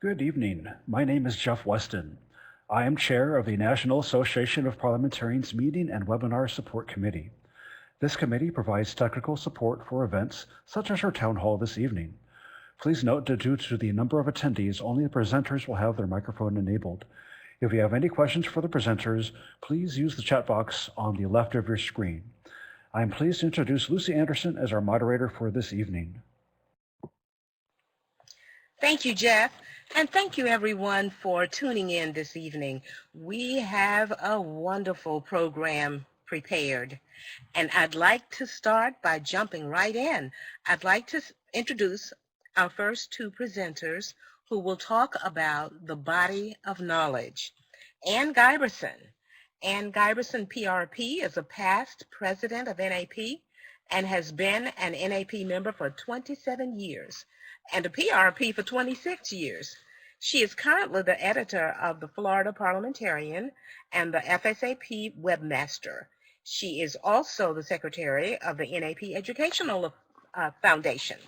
Good evening. My name is Jeff Weston. I am chair of the National Association of Parliamentarians Meeting and Webinar Support Committee. This committee provides technical support for events such as our town hall this evening. Please note that due to the number of attendees, only the presenters will have their microphone enabled. If you have any questions for the presenters, please use the chat box on the left of your screen. I am pleased to introduce Lucy Anderson as our moderator for this evening. Thank you, Jeff, and thank you everyone for tuning in this evening. We have a wonderful program prepared, and I'd like to start by jumping right in. I'd like to introduce our first two presenters who will talk about the body of knowledge. Ann Giberson. Ann Giberson, PRP, is a past president of NAP and has been an NAP member for 27 years. And a PRP for 26 years. She is currently the editor of the Florida Parliamentarian and the FSAP webmaster. She is also the secretary of the NAP Educational Foundation,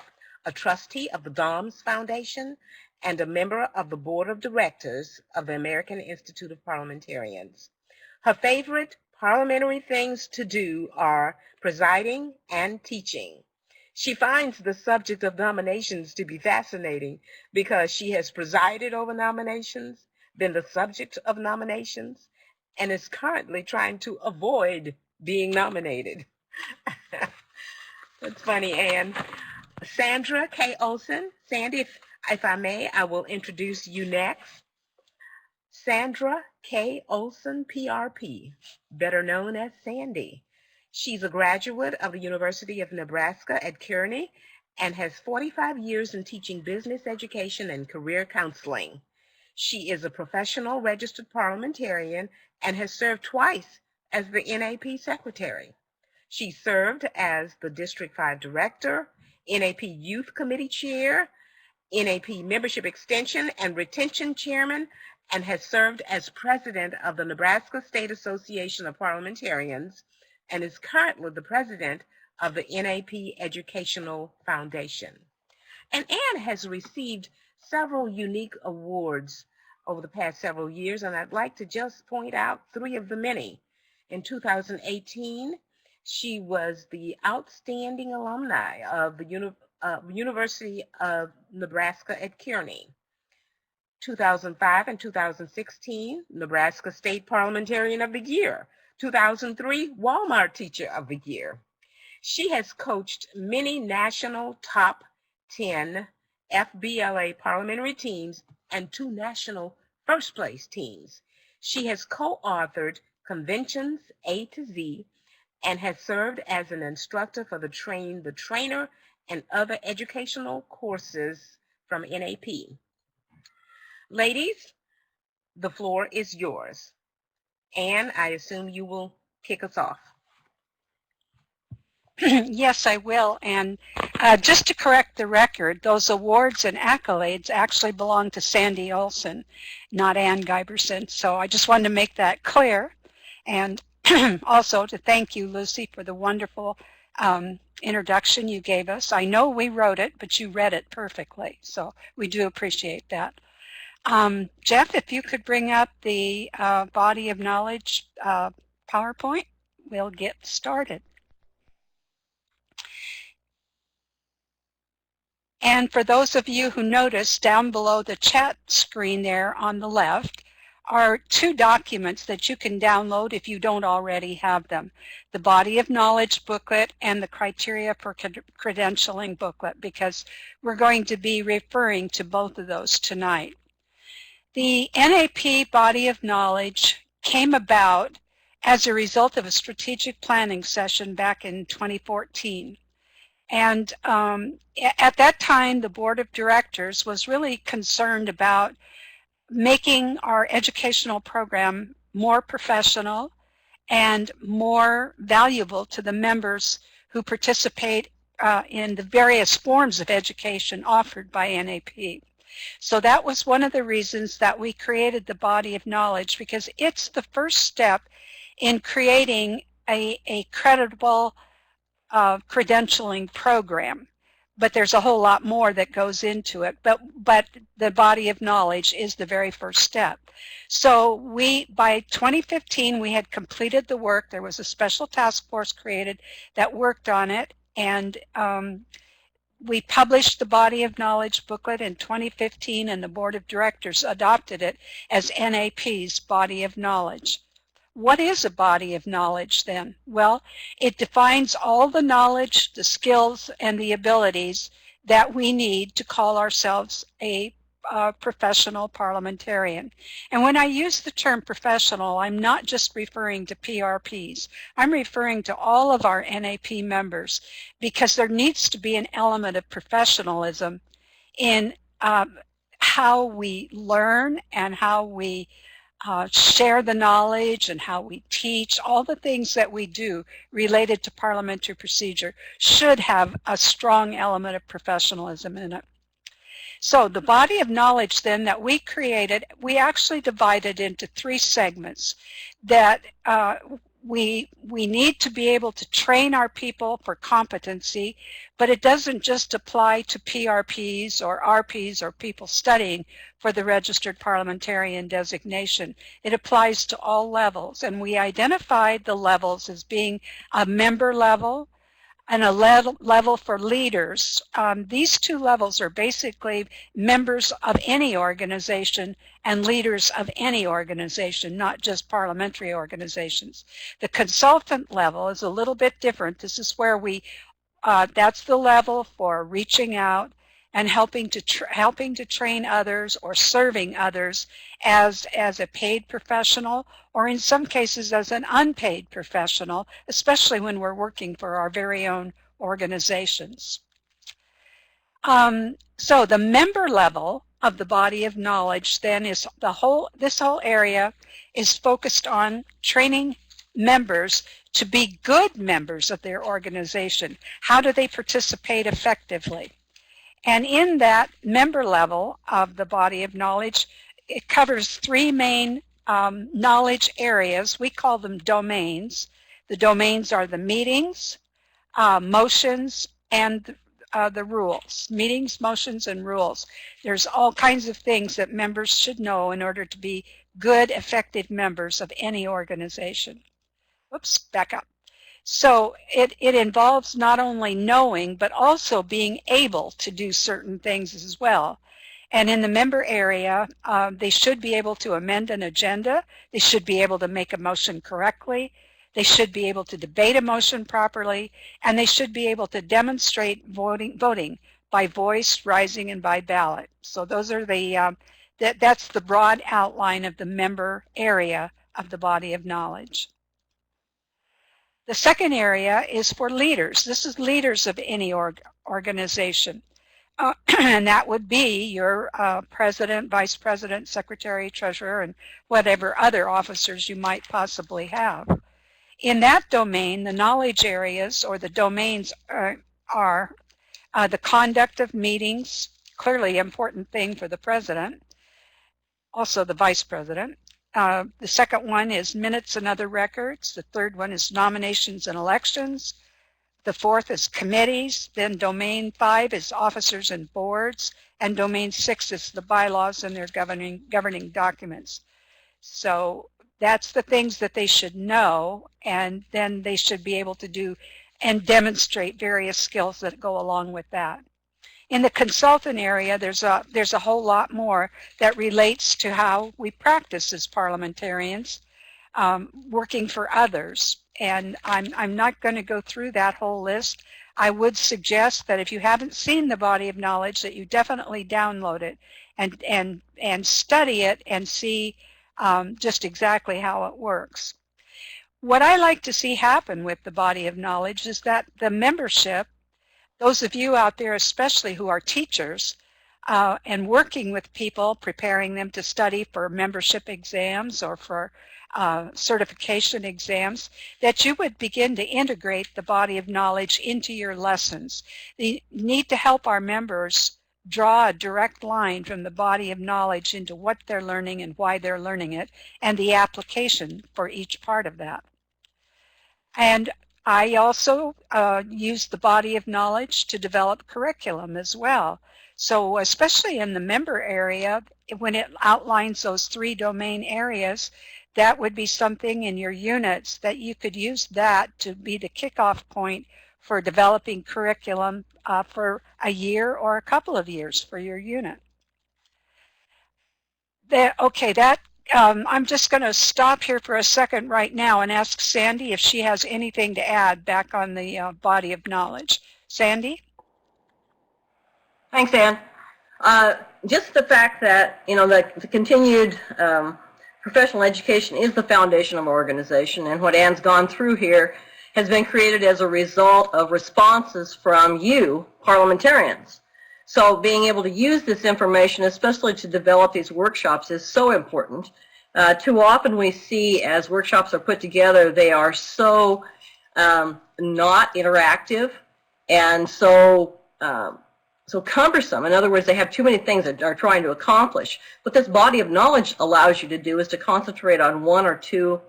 a trustee of the DOMS Foundation, and a member of the board of directors of the American Institute of Parliamentarians. Her favorite parliamentary things to do are presiding and teaching. She finds the subject of nominations to be fascinating because she has presided over nominations, been the subject of nominations, and is currently trying to avoid being nominated. That's funny, Anne. Sandra K. Olson. Sandy, if I may, I will introduce you next. Sandra K. Olson, PRP, better known as Sandy. She's a graduate of the University of Nebraska at Kearney and has 45 years in teaching business education and career counseling. She is a professional registered parliamentarian and has served twice as the NAP secretary. She served as the District 5 director, NAP Youth Committee chair, NAP membership extension and retention chairman, and has served as president of the Nebraska State Association of Parliamentarians, and is currently the president of the NAP Educational Foundation. And Ann has received several unique awards over the past several years, and I'd like to just point out three of the many. In 2018, she was the outstanding alumni of the University of Nebraska at Kearney. 2005 and 2016, Nebraska State Parliamentarian of the Year. 2003, Walmart Teacher of the Year. She has coached many national top 10 FBLA parliamentary teams and 2 national first place teams. She has co-authored Conventions A to Z and has served as an instructor for the Train the Trainer and other educational courses from NAP. Ladies, the floor is yours. Anne, I assume you will kick us off. Yes, I will. And just to correct the record, those awards and accolades actually belong to Sandy Olson, not Ann Giberson. So I just wanted to make that clear. And also to thank you, Lucy, for the wonderful introduction you gave us. I know we wrote it, but you read it perfectly. So we do appreciate that. Jeff, if you could bring up the body of knowledge PowerPoint, we'll get started. And for those of you who noticed, down below the chat screen there on the left are 2 documents that you can download if you don't already have them. The Body of Knowledge booklet and the Criteria for Credentialing booklet, because we're going to be referring to both of those tonight. The NAP Body of Knowledge came about as a result of a strategic planning session back in 2014. And at that time, the board of directors was really concerned about making our educational program more professional and more valuable to the members who participate in the various forms of education offered by NAP. So that was one of the reasons that we created the Body of Knowledge, because it's the first step in creating a credible credentialing program. but there's a whole lot more that goes into it. But the body of knowledge is the very first step. So by 2015, we had completed the work. There was a special task force created that worked on it, and we published the Body of Knowledge booklet in 2015, and the Board of Directors adopted it as NAP's Body of Knowledge. What is a body of knowledge then? Well, it defines all the knowledge, the skills, and the abilities that we need to call ourselves a professional parliamentarian. And when I use the term professional, I'm not just referring to PRPs. I'm referring to all of our NAP members, because there needs to be an element of professionalism in how we learn and how we share the knowledge and how we teach. All the things that we do related to parliamentary procedure should have a strong element of professionalism in it. So the body of knowledge then that we created, we actually divided into 3 segments that we need to be able to train our people for competency, but it doesn't just apply to PRPs or RPs or people studying for the registered parliamentarian designation. It applies to all levels, and we identified the levels as being a member level and a level for leaders. These 2 levels are basically members of any organization and leaders of any organization, not just parliamentary organizations. The consultant level is a little bit different. This is where that's the level for reaching out and helping to train others or serving others as a paid professional, or in some cases as an unpaid professional, especially when we're working for our very own organizations. So the member level of the body of knowledge then is this whole area is focused on training members to be good members of their organization. How do they participate effectively? And in that member level of the body of knowledge, it covers 3 main knowledge areas. We call them domains. The domains are the meetings, motions, and the rules. Meetings, motions, and rules. There's all kinds of things that members should know in order to be good, effective members of any organization. Whoops, back up. So it involves not only knowing, but also being able to do certain things as well. And in the member area, they should be able to amend an agenda. They should be able to make a motion correctly. They should be able to debate a motion properly. And they should be able to demonstrate voting by voice, rising, and by ballot. So those are that's the broad outline of the member area of the body of knowledge. The second area is for leaders. This is leaders of any organization. And that would be your president, vice president, secretary, treasurer, and whatever other officers you might possibly have. In that domain, the knowledge areas or the domains are the conduct of meetings, clearly an important thing for the president, also the vice president. The second one is minutes and other records. The third one is nominations and elections. The fourth is committees. Then domain 5 is officers and boards. And domain 6 is the bylaws and their governing documents. So that's the things that they should know, and then they should be able to do and demonstrate various skills that go along with that. In the consultant area, there's a whole lot more that relates to how we practice as parliamentarians, working for others. And I'm not going to go through that whole list. I would suggest that if you haven't seen the body of knowledge, that you definitely download it and study it and see just exactly how it works. What I like to see happen with the body of knowledge is that the membership, those of you out there especially who are teachers and working with people, preparing them to study for membership exams or for certification exams, that you would begin to integrate the body of knowledge into your lessons. You need to help our members draw a direct line from the body of knowledge into what they're learning and why they're learning it, and the application for each part of that. And I also use the body of knowledge to develop curriculum as well. So especially in the member area, when it outlines those 3 domain areas, that would be something in your units that you could use that to be the kickoff point for developing curriculum for a year or a couple of years for your unit. I'm just going to stop here for a second right now and ask Sandy if she has anything to add back on the body of knowledge. Sandy? Thanks, Ann. Just the fact that, the continued professional education is the foundation of our organization, and what Ann's gone through here has been created as a result of responses from you, parliamentarians. So being able to use this information, especially to develop these workshops, is so important. Too often we see as workshops are put together, they are so not interactive and so cumbersome. In other words, they have too many things that are trying to accomplish. What this body of knowledge allows you to do is to concentrate on 1 or 2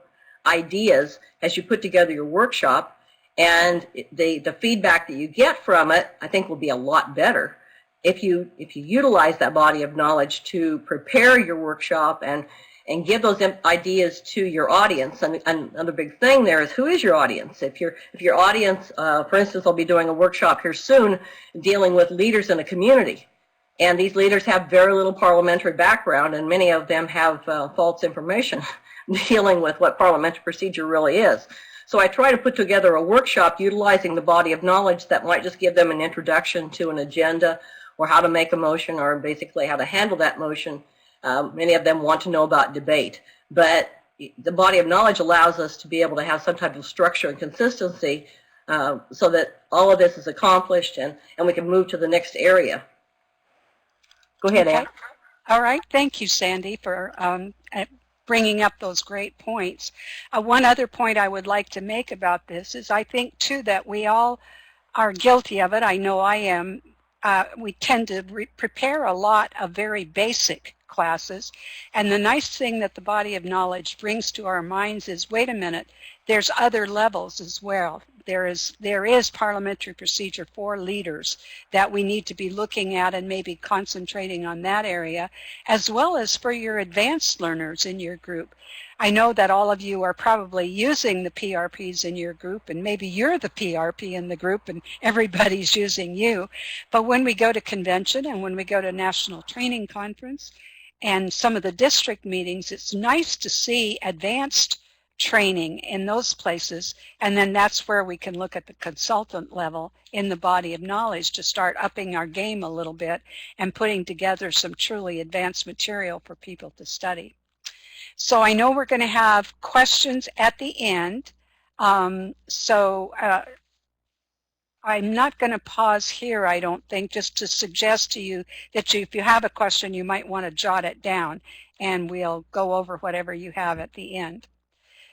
ideas as you put together your workshop, and the feedback that you get from it, I think, will be a lot better if you utilize that body of knowledge to prepare your workshop and give those ideas to your audience. And another big thing there is, who is your audience? If your audience, for instance, I'll be doing a workshop here soon dealing with leaders in a community, and these leaders have very little parliamentary background, and many of them have false information dealing with what parliamentary procedure really is. So I try to put together a workshop utilizing the body of knowledge that might just give them an introduction to an agenda, or how to make a motion, or basically how to handle that motion. Many of them want to know about debate, but the body of knowledge allows us to be able to have some type of structure and consistency so that all of this is accomplished, and we can move to the next area. Go ahead, Ann. All right. Thank you, Sandy, for bringing up those great points. One other point I would like to make about this is I think, too, that we all are guilty of it. I know I am. We tend to prepare a lot of very basic classes, and the nice thing that the body of knowledge brings to our minds is, wait a minute, there's other levels as well. There is parliamentary procedure for leaders that we need to be looking at and maybe concentrating on that area, as well as for your advanced learners in your group. I know that all of you are probably using the PRPs in your group, and maybe you're the PRP in the group and everybody's using you. But when we go to convention and when we go to National Training Conference and some of the district meetings, it's nice to see advanced training in those places, and then that's where we can look at the consultant level in the body of knowledge to start upping our game a little bit and putting together some truly advanced material for people to study. So I know we're going to have questions at the end, so I'm not going to pause here, I don't think, just to suggest to you that if you have a question, you might want to jot it down, and we'll go over whatever you have at the end.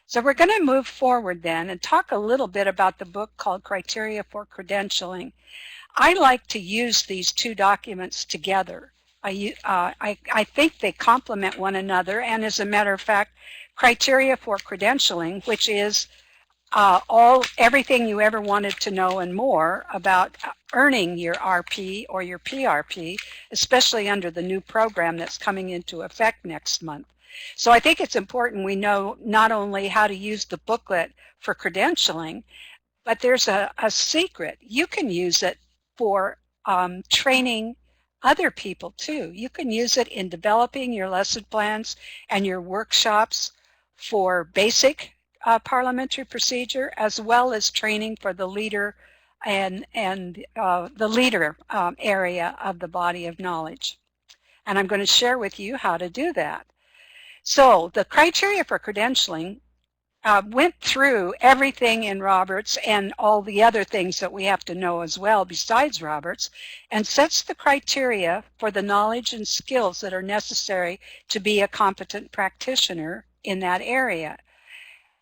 So we're going to move forward then and talk a little bit about the book called Criteria for Credentialing. I like to use these 2 documents together. I think they complement one another, and as a matter of fact, Criteria for Credentialing, which is everything you ever wanted to know and more about earning your RP or your PRP, especially under the new program that's coming into effect next month. So I think it's important we know not only how to use the booklet for credentialing, but there's a secret. You can use it for training other people too. You can use it in developing your lesson plans and your workshops for basic parliamentary procedure, as well as training for the leader and the leader area of the body of knowledge. And I'm going to share with you how to do that. So the criteria for credentialing went through everything in Roberts and all the other things that we have to know as well besides Roberts, and sets the criteria for the knowledge and skills that are necessary to be a competent practitioner in that area.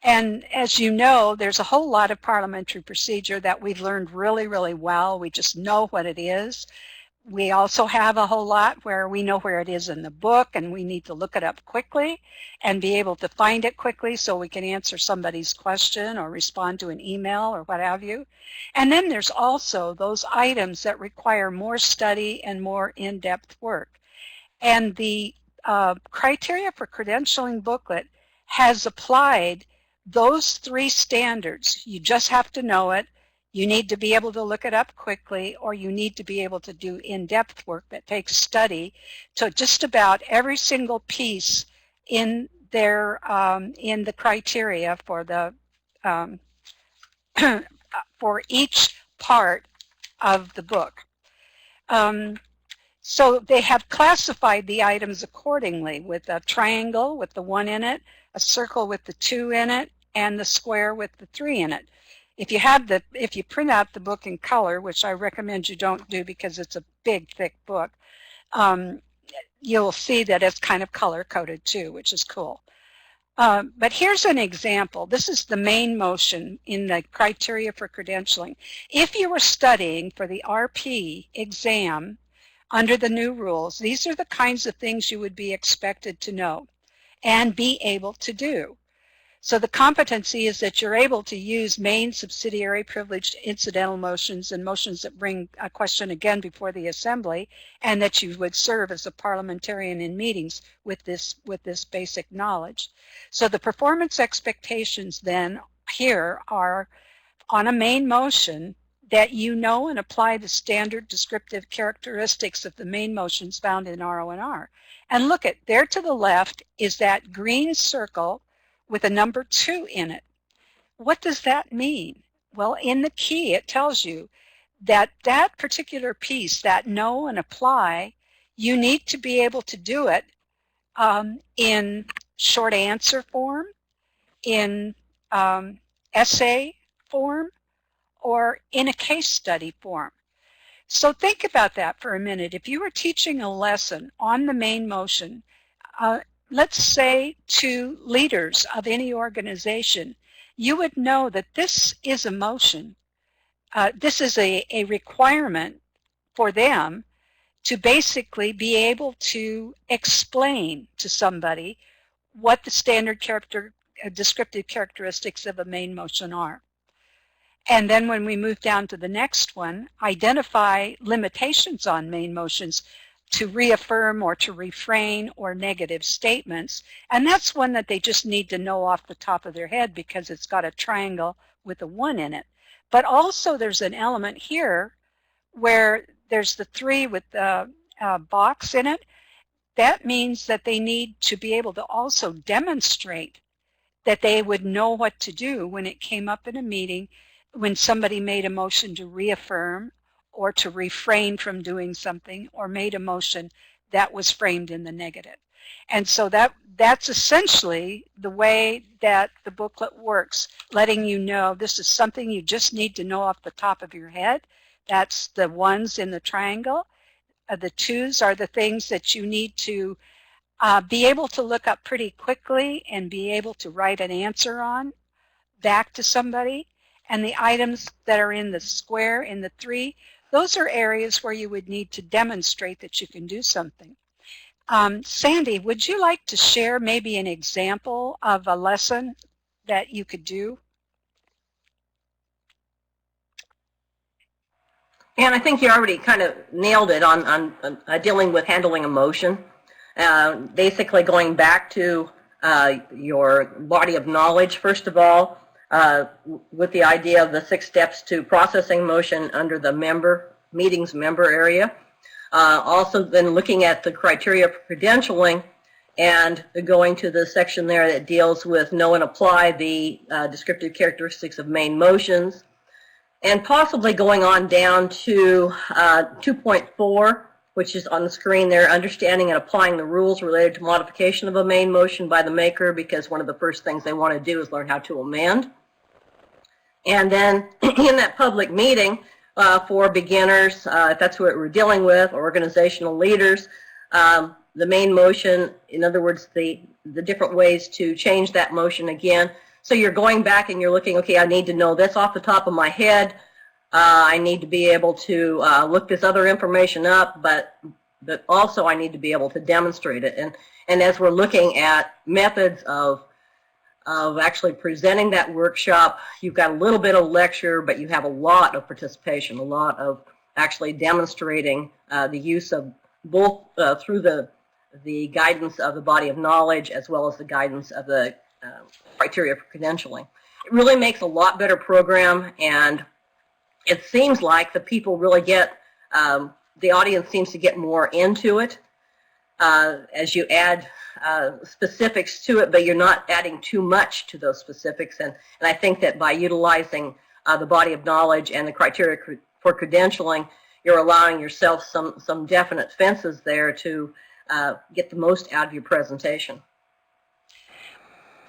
And as you know, there's a whole lot of parliamentary procedure that we've learned really, really well. We just know what it is. We also have a whole lot where we know where it is in the book and we need to look it up quickly and be able to find it quickly so we can answer somebody's question or respond to an email or what have you. And then there's also those items that require more study and more in-depth work. And the criteria for credentialing booklet has applied those three standards. You just have to know it. You need to be able to look it up quickly, or you need to be able to do in-depth work that takes study to just about every single piece in their in the criteria for the for each part of the book. So they have classified the items accordingly, with a triangle with the 1 in it, a circle with the 2 in it, and the square with the 3 in it. If you print out the book in color, which I recommend you don't do because it's a big, thick book, you'll see that it's kind of color-coded too, which is cool. But here's an example. This is the main motion in the criteria for credentialing. If you were studying for the RP exam under the new rules, these are the kinds of things you would be expected to know and be able to do. So the competency is that you're able to use main, subsidiary, privileged, incidental motions and motions that bring a question again before the assembly, and that you would serve as a parliamentarian in meetings with this basic knowledge. So the performance expectations then here are on a main motion that you know and apply the standard descriptive characteristics of the main motions found in RO&R. And look at, there to the left is that green circle with a number 2 in it. What does that mean? Well, in the key it tells you that that particular piece, that know and apply, you need to be able to do it in short answer form, in essay form, or in a case study form. So think about that for a minute. If you were teaching a lesson on the main motion, let's say to leaders of any organization, you would know that this is a motion. This is a requirement for them to basically be able to explain to somebody what the standard descriptive characteristics of a main motion are. And then when we move down to the next one, identify limitations on main motions to reaffirm or to refrain or negative statements. And that's one that they just need to know off the top of their head because it's got a triangle with a 1 in it. But also there's an element here where there's the 3 with the box in it. That means that they need to be able to also demonstrate that they would know what to do when it came up in a meeting, when somebody made a motion to reaffirm or to refrain from doing something, or made a motion that was framed in the negative. And so that's essentially the way that the booklet works, letting you know this is something you just need to know off the top of your head. That's the 1s in the triangle. The 2s are the things that you need to be able to look up pretty quickly and be able to write an answer on back to somebody. And the items that are in the square, in the 3, those are areas where you would need to demonstrate that you can do something. Sandy, would you like to share maybe an example of a lesson that you could do? And I think you already kind of nailed it on dealing with handling emotion. Basically going back to your body of knowledge, first of all, with the idea of the 6 steps to processing motion under the meetings member area. Also then looking at the criteria for credentialing and going to the section there that deals with know and apply the descriptive characteristics of main motions, and possibly going on down to 2.4, which is on the screen there, understanding and applying the rules related to modification of a main motion by the maker, because one of the first things they want to do is learn how to amend. And then in that public meeting for beginners, if that's what we're dealing with, or organizational leaders, the main motion, in other words, the different ways to change that motion again. So you're going back and you're looking, okay, I need to know this off the top of my head. I need to be able to look this other information up, but also I need to be able to demonstrate it. And as we're looking at methods of actually presenting that workshop, you've got a little bit of lecture, but you have a lot of participation, a lot of actually demonstrating the use of both through the guidance of the body of knowledge as well as the guidance of the criteria for credentialing. It really makes a lot better program, and it seems like the people really get, the audience seems to get more into it as you add specifics to it, but you're not adding too much to those specifics. And I think that by utilizing the body of knowledge and the criteria for credentialing, you're allowing yourself some definite fences there to get the most out of your presentation.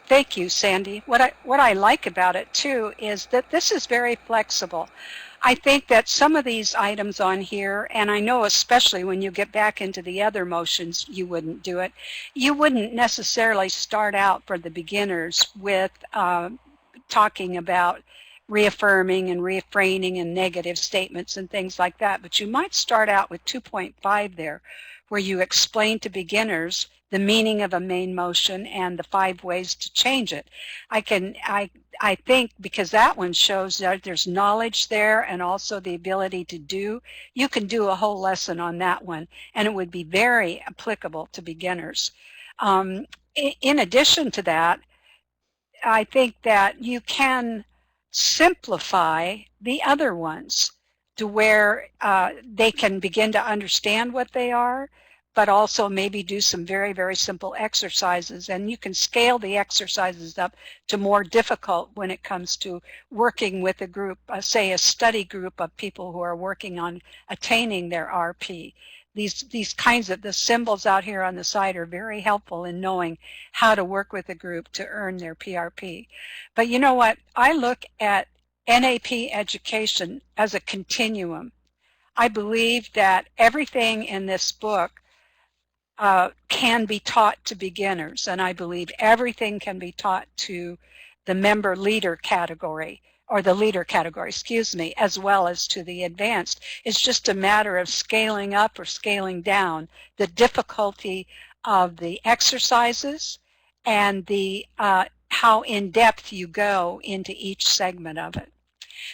Thank you, Sandy. What I like about it too is that this is very flexible. I think that some of these items on here, and I know especially when you get back into the other motions, you wouldn't do it. You wouldn't necessarily start out for the beginners with talking about reaffirming and refraining and negative statements and things like that, but you might start out with 2.5 there, where you explain to beginners the meaning of a main motion and the 5 ways to change it. I think because that one shows that there's knowledge there and also the ability to do, you can do a whole lesson on that one, and it would be very applicable to beginners. In addition to that, I think that you can simplify the other ones to where they can begin to understand what they are, but also maybe do some very, very simple exercises. And you can scale the exercises up to more difficult when it comes to working with a group, say a study group of people who are working on attaining their RP. These kinds of, the symbols out here on the side are very helpful in knowing how to work with a group to earn their PRP. But you know what? I look at NAP education as a continuum. I believe that everything in this book can be taught to beginners, and I believe everything can be taught to the member leader category, or the leader category, excuse me, as well as to the advanced. It's just a matter of scaling up or scaling down the difficulty of the exercises and the how in-depth you go into each segment of it.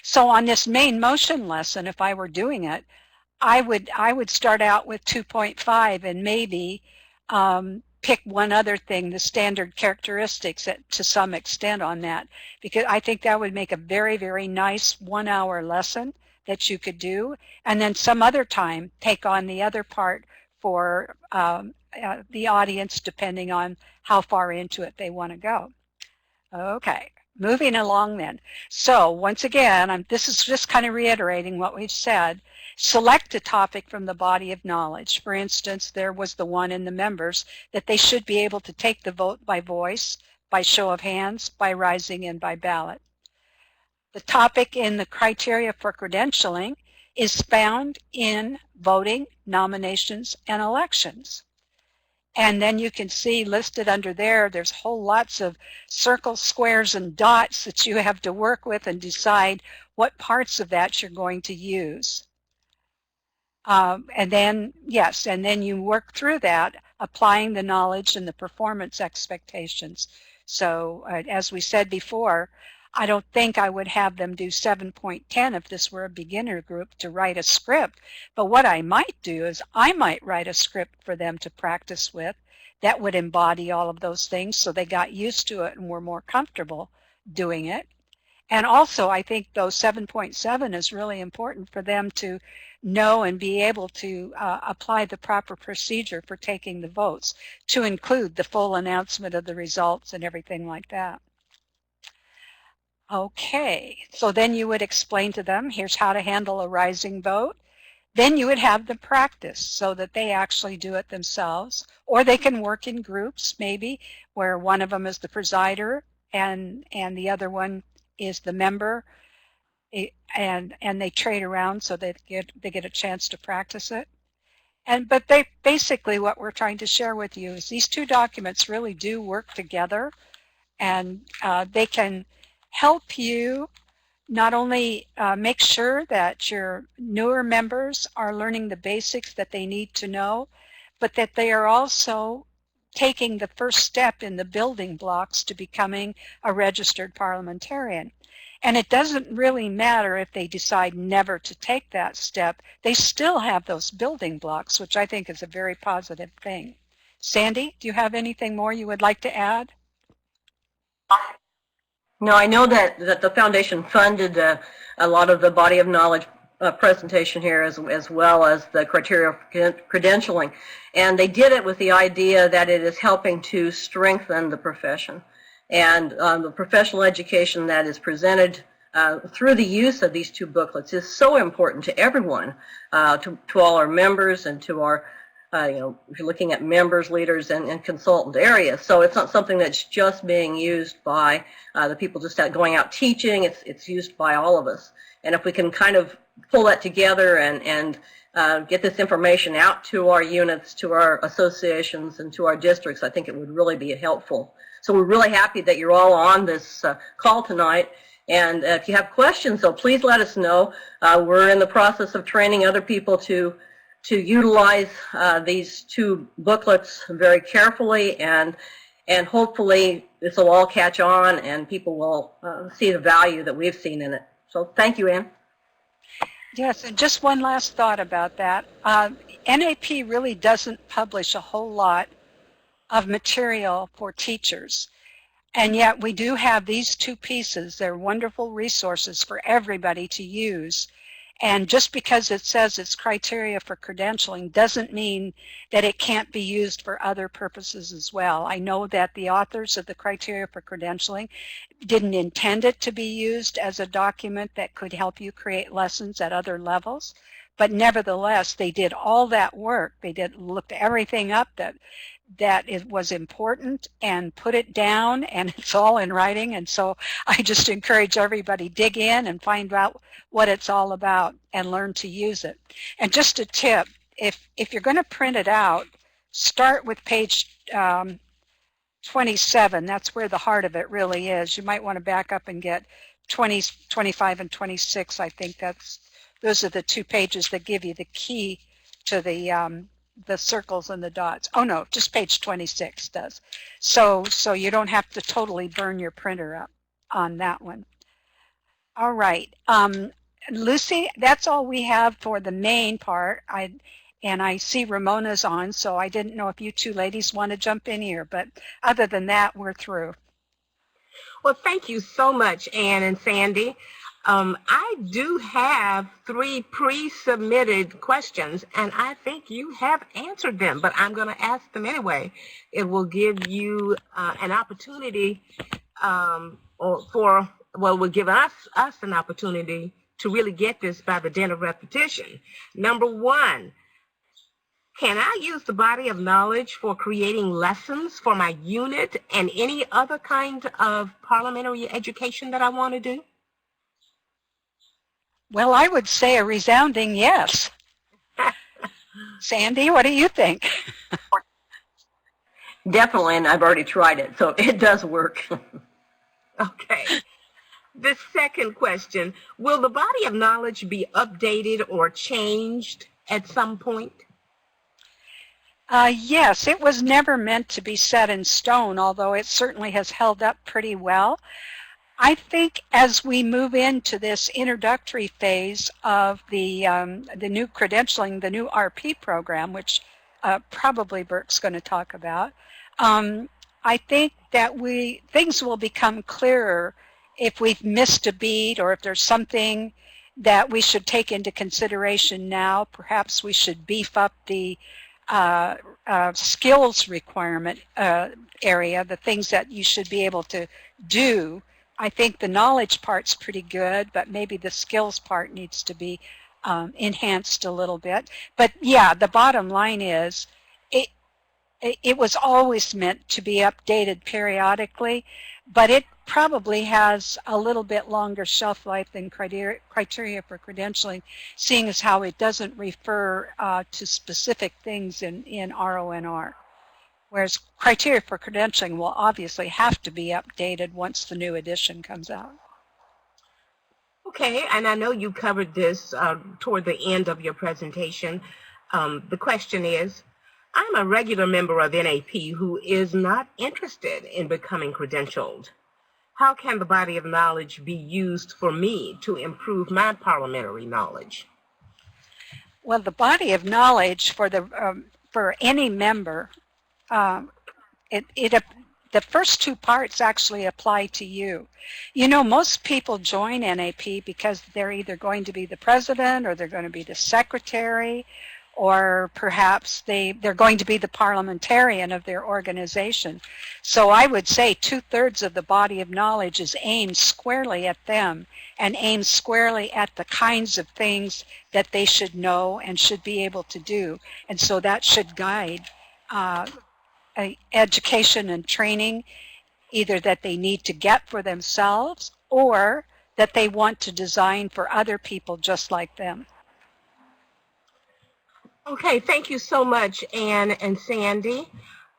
So on this main motion lesson, if I were doing it, I would start out with 2.5 and maybe pick one other thing, the standard characteristics to some extent on that, because I think that would make a very, very nice 1-hour lesson that you could do, and then some other time take on the other part for the audience depending on how far into it they want to go. Okay. Moving along then. So once again, this is just kind of reiterating what we've said. Select a topic from the body of knowledge. For instance, there was the one in the members that they should be able to take the vote by voice, by show of hands, by rising, and by ballot. The topic in the criteria for credentialing is found in voting, nominations, and elections. And then you can see listed under there, there's whole lots of circles, squares, and dots that you have to work with and decide what parts of that you're going to use. And then, yes, and then you work through that, applying the knowledge and the performance expectations. So as we said before, I don't think I would have them do 7.10 if this were a beginner group to write a script. But what I might do is I might write a script for them to practice with that would embody all of those things so they got used to it and were more comfortable doing it. And also I think though 7.7 is really important for them to know and be able to apply the proper procedure for taking the votes, to include the full announcement of the results and everything like that. Okay, so then you would explain to them, here's how to handle a rising vote. Then you would have them practice so that they actually do it themselves, or they can work in groups maybe where one of them is the presider and the other one is the member, and they trade around so they get a chance to practice it. But basically what we're trying to share with you is these two documents really do work together, and they can help you not only make sure that your newer members are learning the basics that they need to know, but that they are also taking the first step in the building blocks to becoming a registered parliamentarian. And it doesn't really matter if they decide never to take that step. They still have those building blocks, which I think is a very positive thing. Sandy, do you have anything more you would like to add? No, I know that the foundation funded a lot of the body of knowledge presentation here, as well as the criteria for credentialing. And they did it with the idea that it is helping to strengthen the profession. And the professional education that is presented through the use of these two booklets is so important to everyone, to all our members and to our, if you're looking at members, leaders, and consultant areas. So it's not something that's just being used by the people just going out teaching. It's used by all of us. And if we can kind of pull that together and get this information out to our units, to our associations, and to our districts, I think it would really be helpful. So we're really happy that you're all on this call tonight. And if you have questions, though, please let us know. We're in the process of training other people to utilize these two booklets very carefully, and hopefully this will all catch on and people will see the value that we've seen in it. So thank you, Ann. Yes, and just one last thought about that. NAP really doesn't publish a whole lot of material for teachers, and yet we do have these two pieces. They're wonderful resources for everybody to use, and just because it says it's criteria for credentialing doesn't mean that it can't be used for other purposes as well. I know that the authors of the criteria for credentialing didn't intend it to be used as a document that could help you create lessons at other levels, but nevertheless they did all that work. They looked everything up that it was important and put it down, and it's all in writing. And so I just encourage everybody dig in and find out what it's all about and learn to use it. And just a tip, if you're going to print it out, start with page 27. That's where the heart of it really is. You might want to back up and get 20, 25, and 26. I think those are the two pages that give you the key to the circles and the dots. Oh no, just page 26 does. So you don't have to totally burn your printer up on that one. All right, Lucy, that's all we have for the main part. And I see Ramona's on, so I didn't know if you two ladies want to jump in here, but other than that, we're through. Well, thank you so much, Ann and Sandy. I do have 3 pre-submitted questions, and I think you have answered them, but I'm going to ask them anyway. It will give you an opportunity, will give us an opportunity to really get this by the dint of repetition. Number 1, can I use the body of knowledge for creating lessons for my unit and any other kind of parliamentary education that I want to do? Well, I would say a resounding yes. Sandy, what do you think? Definitely, and I've already tried it, so it does work. Okay. The second question, will the body of knowledge be updated or changed at some point? Yes, it was never meant to be set in stone, although it certainly has held up pretty well. I think as we move into this introductory phase of the new credentialing, the new RP program, which probably Burke's going to talk about, I think that things will become clearer if we've missed a beat or if there's something that we should take into consideration now. Perhaps we should beef up the skills requirement area, the things that you should be able to do. I think the knowledge part's pretty good, but maybe the skills part needs to be enhanced a little bit. But yeah, the bottom line is it was always meant to be updated periodically, but it probably has a little bit longer shelf life than criteria for credentialing, seeing as how it doesn't refer to specific things in RONR. Whereas criteria for credentialing will obviously have to be updated once the new edition comes out. Okay, and I know you covered this toward the end of your presentation. The question is, I'm a regular member of NAP who is not interested in becoming credentialed. How can the body of knowledge be used for me to improve my parliamentary knowledge? Well, the body of knowledge for any member, the first two parts actually apply to you. You know, most people join NAP because they're either going to be the president or they're going to be the secretary, or perhaps they're going to be the parliamentarian of their organization. So I would say 2/3 of the body of knowledge is aimed squarely at them and aimed squarely at the kinds of things that they should know and should be able to do. And so that should guide education and training, either that they need to get for themselves or that they want to design for other people just like them. Okay, thank you so much, Anne and Sandy.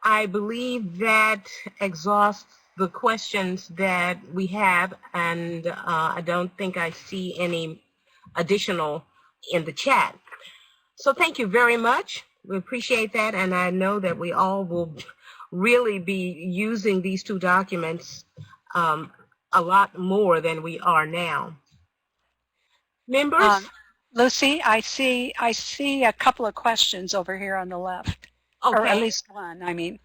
I believe that exhausts the questions that we have, and I don't think I see any additional in the chat. So thank you very much. We appreciate that, and I know that we all will really be using these two documents a lot more than we are now. Members? Lucy, I see a couple of questions over here on the left, Okay. or at least one, I mean.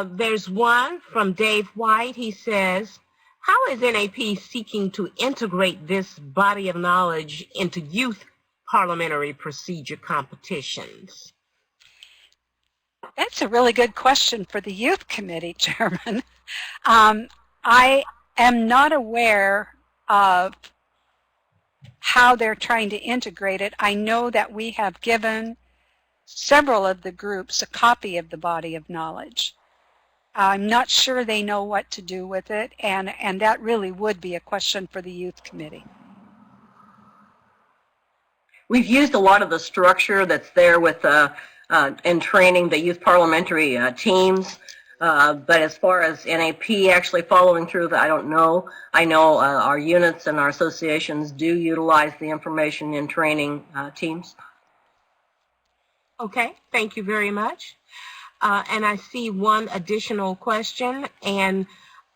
There's one from Dave White. He says, how is NAP seeking to integrate this body of knowledge into youth parliamentary procedure competitions? That's a really good question for the Youth Committee, Chairman. I am not aware of how they're trying to integrate it. I know that we have given several of the groups a copy of the body of knowledge. I'm not sure they know what to do with it, and that really would be a question for the Youth Committee. We've used a lot of the structure that's there with in training the youth parliamentary teams, but as far as NAP actually following through, I don't know. I know our units and our associations do utilize the information in training teams. Okay, thank you very much. And I see one additional question, and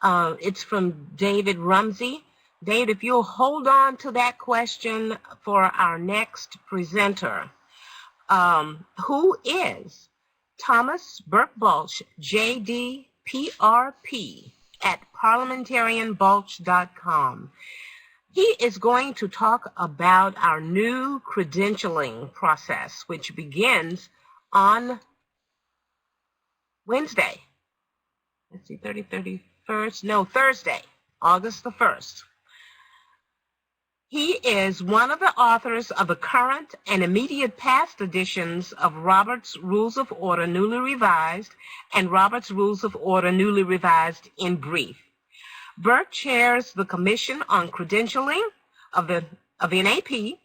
it's from David Rumsey. David, if you'll hold on to that question for our next presenter. Who is Thomas Burke Balch, JD, PRP, at parliamentarianbalch.com? He is going to talk about our new credentialing process, which begins on Wednesday. Let's see, Thursday, August the 1st. He is one of the authors of the current and immediate past editions of Robert's Rules of Order Newly Revised and Robert's Rules of Order Newly Revised in Brief. Burke chairs the Commission on Credentialing of NAP.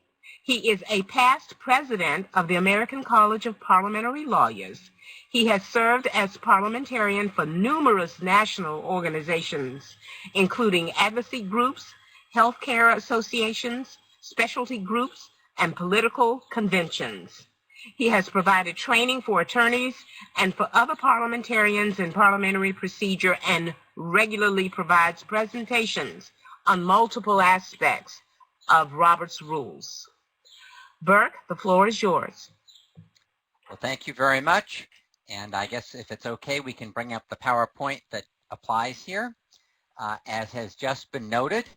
He is a past president of the American College of Parliamentary Lawyers. He has served as parliamentarian for numerous national organizations, including advocacy groups, healthcare associations, specialty groups, and political conventions. He has provided training for attorneys and for other parliamentarians in parliamentary procedure and regularly provides presentations on multiple aspects of Robert's Rules. Burke, the floor is yours. Well, thank you very much. And I guess if it's okay, we can bring up the PowerPoint that applies here. As has just been noted,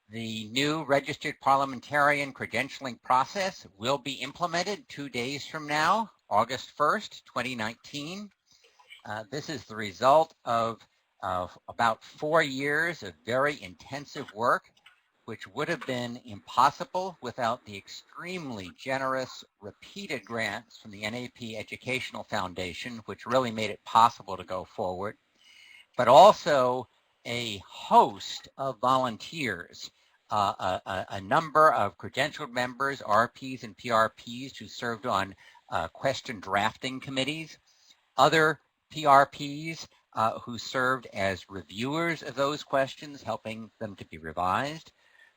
the new registered parliamentarian credentialing process will be implemented 2 days from now, August 1st, 2019. This is the result of about 4 years of very intensive work, which would have been impossible without the extremely generous repeated grants from the NAP Educational Foundation, which really made it possible to go forward, but also a host of volunteers, a number of credentialed members, RPs and PRPs who served on question drafting committees, other PRPs who served as reviewers of those questions, helping them to be revised,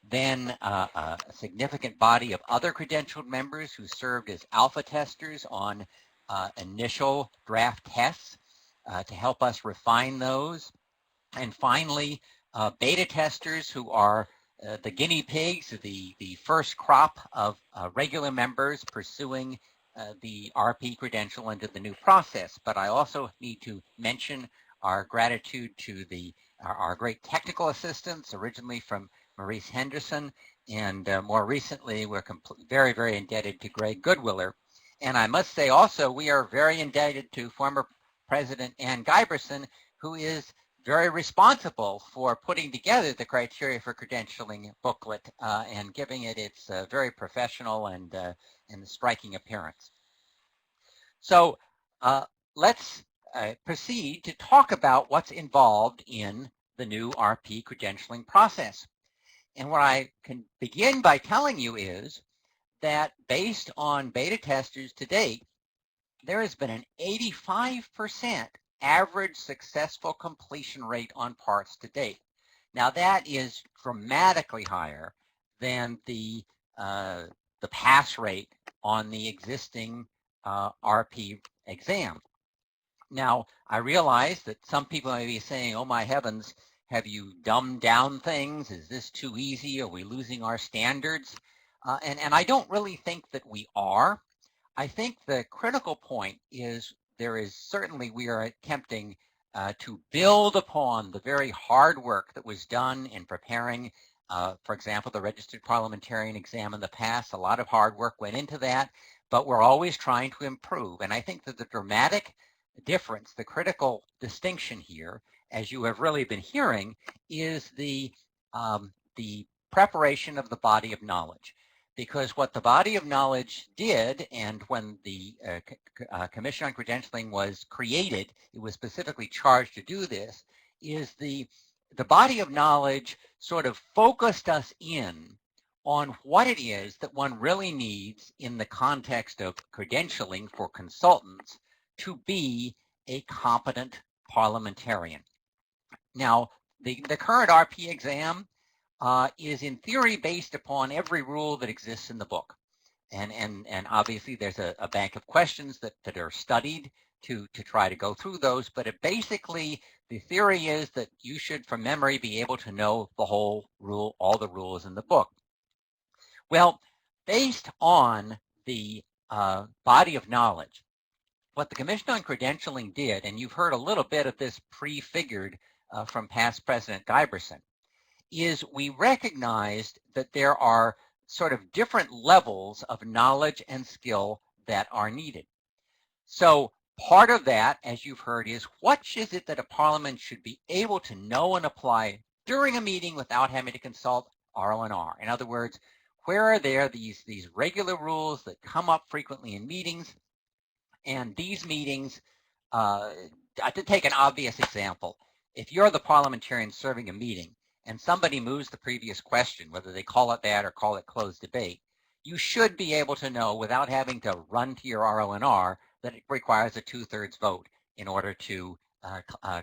then a significant body of other credentialed members who served as alpha testers on initial draft tests to help us refine those. And finally, beta testers who are the guinea pigs, the first crop of regular members pursuing the RP credential under the new process. But I also need to mention our gratitude to our great technical assistants, originally from Maurice Henderson, and more recently we're very, very indebted to Greg Goodwiller. And I must say also we are very indebted to former President Ann Giberson, who is very responsible for putting together the criteria for credentialing booklet and giving it its very professional and striking appearance. So let's proceed to talk about what's involved in the new RP credentialing process. And what I can begin by telling you is that based on beta testers to date, there has been an 85% average successful completion rate on parts to date. Now that is dramatically higher than the pass rate on the existing RP exam. Now I realize that some people may be saying, oh my heavens, have you dumbed down things? Is this too easy? Are we losing our standards? And I don't really think that we are. I think the critical point is we are attempting to build upon the very hard work that was done in preparing, for example, the registered parliamentarian exam in the past. A lot of hard work went into that, but we're always trying to improve. And I think that the dramatic difference, the critical distinction here, as you have really been hearing, is the preparation of the body of knowledge. Because what the body of knowledge did, and when the Commission on Credentialing was created, it was specifically charged to do this, is the body of knowledge sort of focused us in on what it is that one really needs in the context of credentialing for consultants to be a competent parliamentarian. Now, the current RP exam is in theory based upon every rule that exists in the book. And obviously there's a bank of questions that are studied to try to go through those, but basically the theory is that you should from memory be able to know the whole rule, all the rules in the book. Well, based on the body of knowledge, what the Commission on Credentialing did, and you've heard a little bit of this prefigured from past President Giberson, is we recognized that there are sort of different levels of knowledge and skill that are needed. So part of that, as you've heard, is what is it that a parliament should be able to know and apply during a meeting without having to consult RO&R? In other words, where are there these regular rules that come up frequently in meetings? And these meetings, to take an obvious example, if you're the parliamentarian serving a meeting and somebody moves the previous question, whether they call it that or call it closed debate, you should be able to know without having to run to your RO&R that it requires a 2/3 vote in order to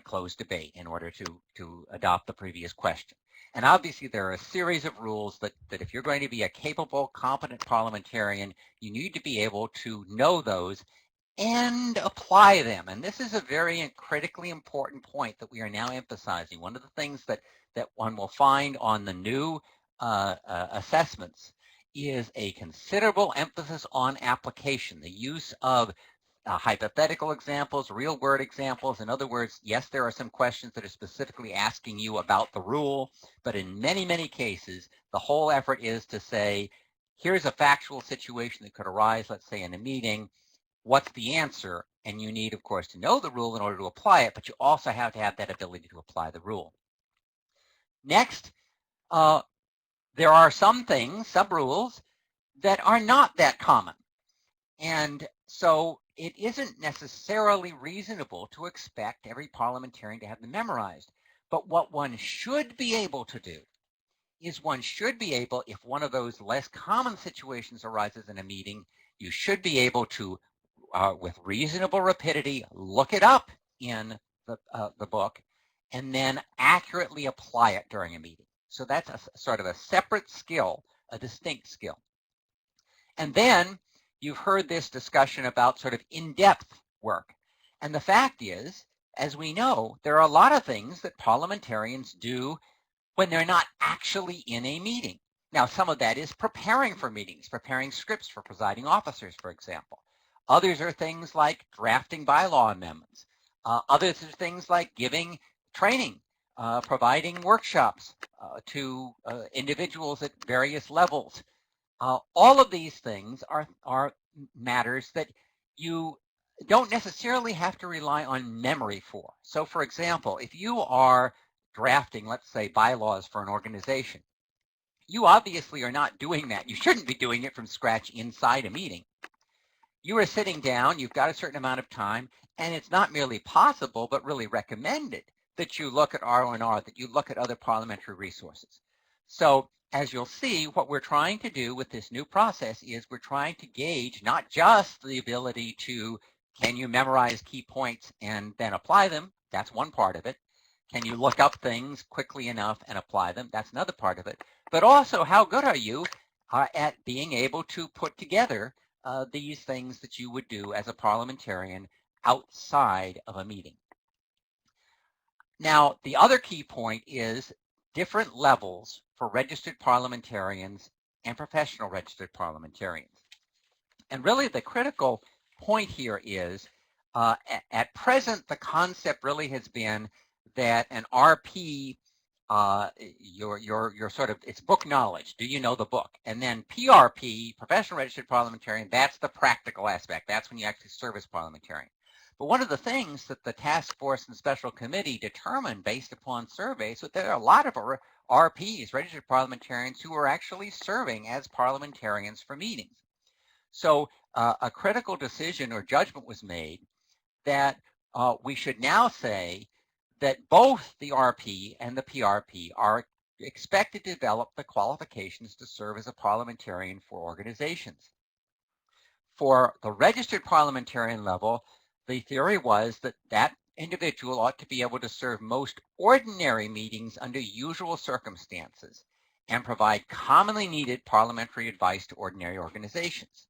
close debate, in order to adopt the previous question. And obviously there are a series of rules that if you're going to be a capable, competent parliamentarian, you need to be able to know those and apply them. And this is a very critically important point that we are now emphasizing. One of the things that one will find on the new assessments is a considerable emphasis on application, the use of hypothetical examples, real world examples. In other words, yes, there are some questions that are specifically asking you about the rule, but in many, many cases, the whole effort is to say, here's a factual situation that could arise, let's say in a meeting, what's the answer? And you need, of course, to know the rule in order to apply it, but you also have to have that ability to apply the rule. Next, there are some things, some rules, that are not that common. And so it isn't necessarily reasonable to expect every parliamentarian to have them memorized. But what one should be able to do is one should be able, if one of those less common situations arises in a meeting, you should be able to, with reasonable rapidity, look it up in the book and then accurately apply it during a meeting. So that's a sort of a separate skill, a distinct skill. And then you've heard this discussion about sort of in-depth work. And the fact is, as we know, there are a lot of things that parliamentarians do when they're not actually in a meeting. Now, some of that is preparing for meetings, preparing scripts for presiding officers, for example. Others are things like drafting bylaw amendments. Others are things like giving training, providing workshops to individuals at various levels. All of these things are matters that you don't necessarily have to rely on memory for. So, for example, if you are drafting, let's say, bylaws for an organization, you obviously are not doing that. You shouldn't be doing it from scratch inside a meeting. You are sitting down, you've got a certain amount of time, and it's not merely possible, but really recommended that you look at R&R, that you look at other parliamentary resources. So, as you'll see, what we're trying to do with this new process is we're trying to gauge not just the ability to, can you memorize key points and then apply them? That's one part of it. Can you look up things quickly enough and apply them? That's another part of it. But also, how good are you at being able to put together these things that you would do as a parliamentarian outside of a meeting? Now, the other key point is different levels for registered parliamentarians and professional registered parliamentarians. And really the critical point here is, at present, the concept really has been that an RP, your sort of, it's book knowledge. Do you know the book? And then PRP, professional registered parliamentarian, that's the practical aspect. That's when you actually serve as parliamentarian. But one of the things that the task force and special committee determined based upon surveys, that there are a lot of RPs, registered parliamentarians, who are actually serving as parliamentarians for meetings. So a critical decision or judgment was made that we should now say that both the RP and the PRP are expected to develop the qualifications to serve as a parliamentarian for organizations. For the registered parliamentarian level, the theory was that that individual ought to be able to serve most ordinary meetings under usual circumstances and provide commonly needed parliamentary advice to ordinary organizations.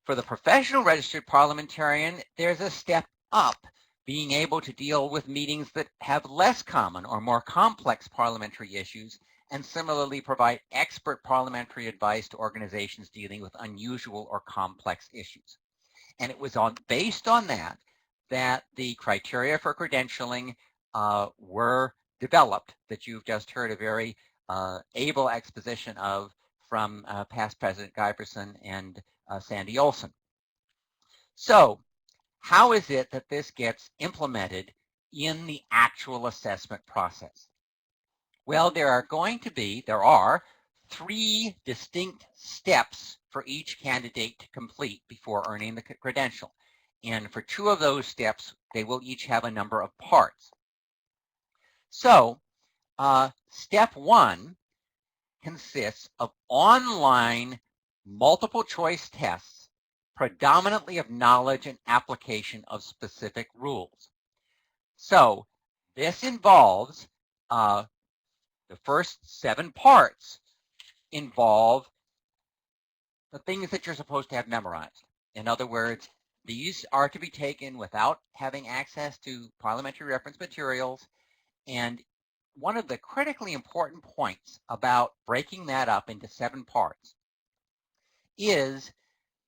For the professional registered parliamentarian, there's a step up, being able to deal with meetings that have less common or more complex parliamentary issues, and similarly provide expert parliamentary advice to organizations dealing with unusual or complex issues. And it was based on that the criteria for credentialing were developed, that you've just heard a very able exposition of from past President Guyverson and Sandy Olson. So how is it that this gets implemented in the actual assessment process? Well, there are 3 distinct steps for each candidate to complete before earning the credential. And for 2 of those steps, they will each have a number of parts. So step 1 consists of online multiple choice tests, predominantly of knowledge and application of specific rules. So this involves the first 7 parts involve the things that you're supposed to have memorized. In other words, these are to be taken without having access to parliamentary reference materials. And one of the critically important points about breaking that up into 7 parts is,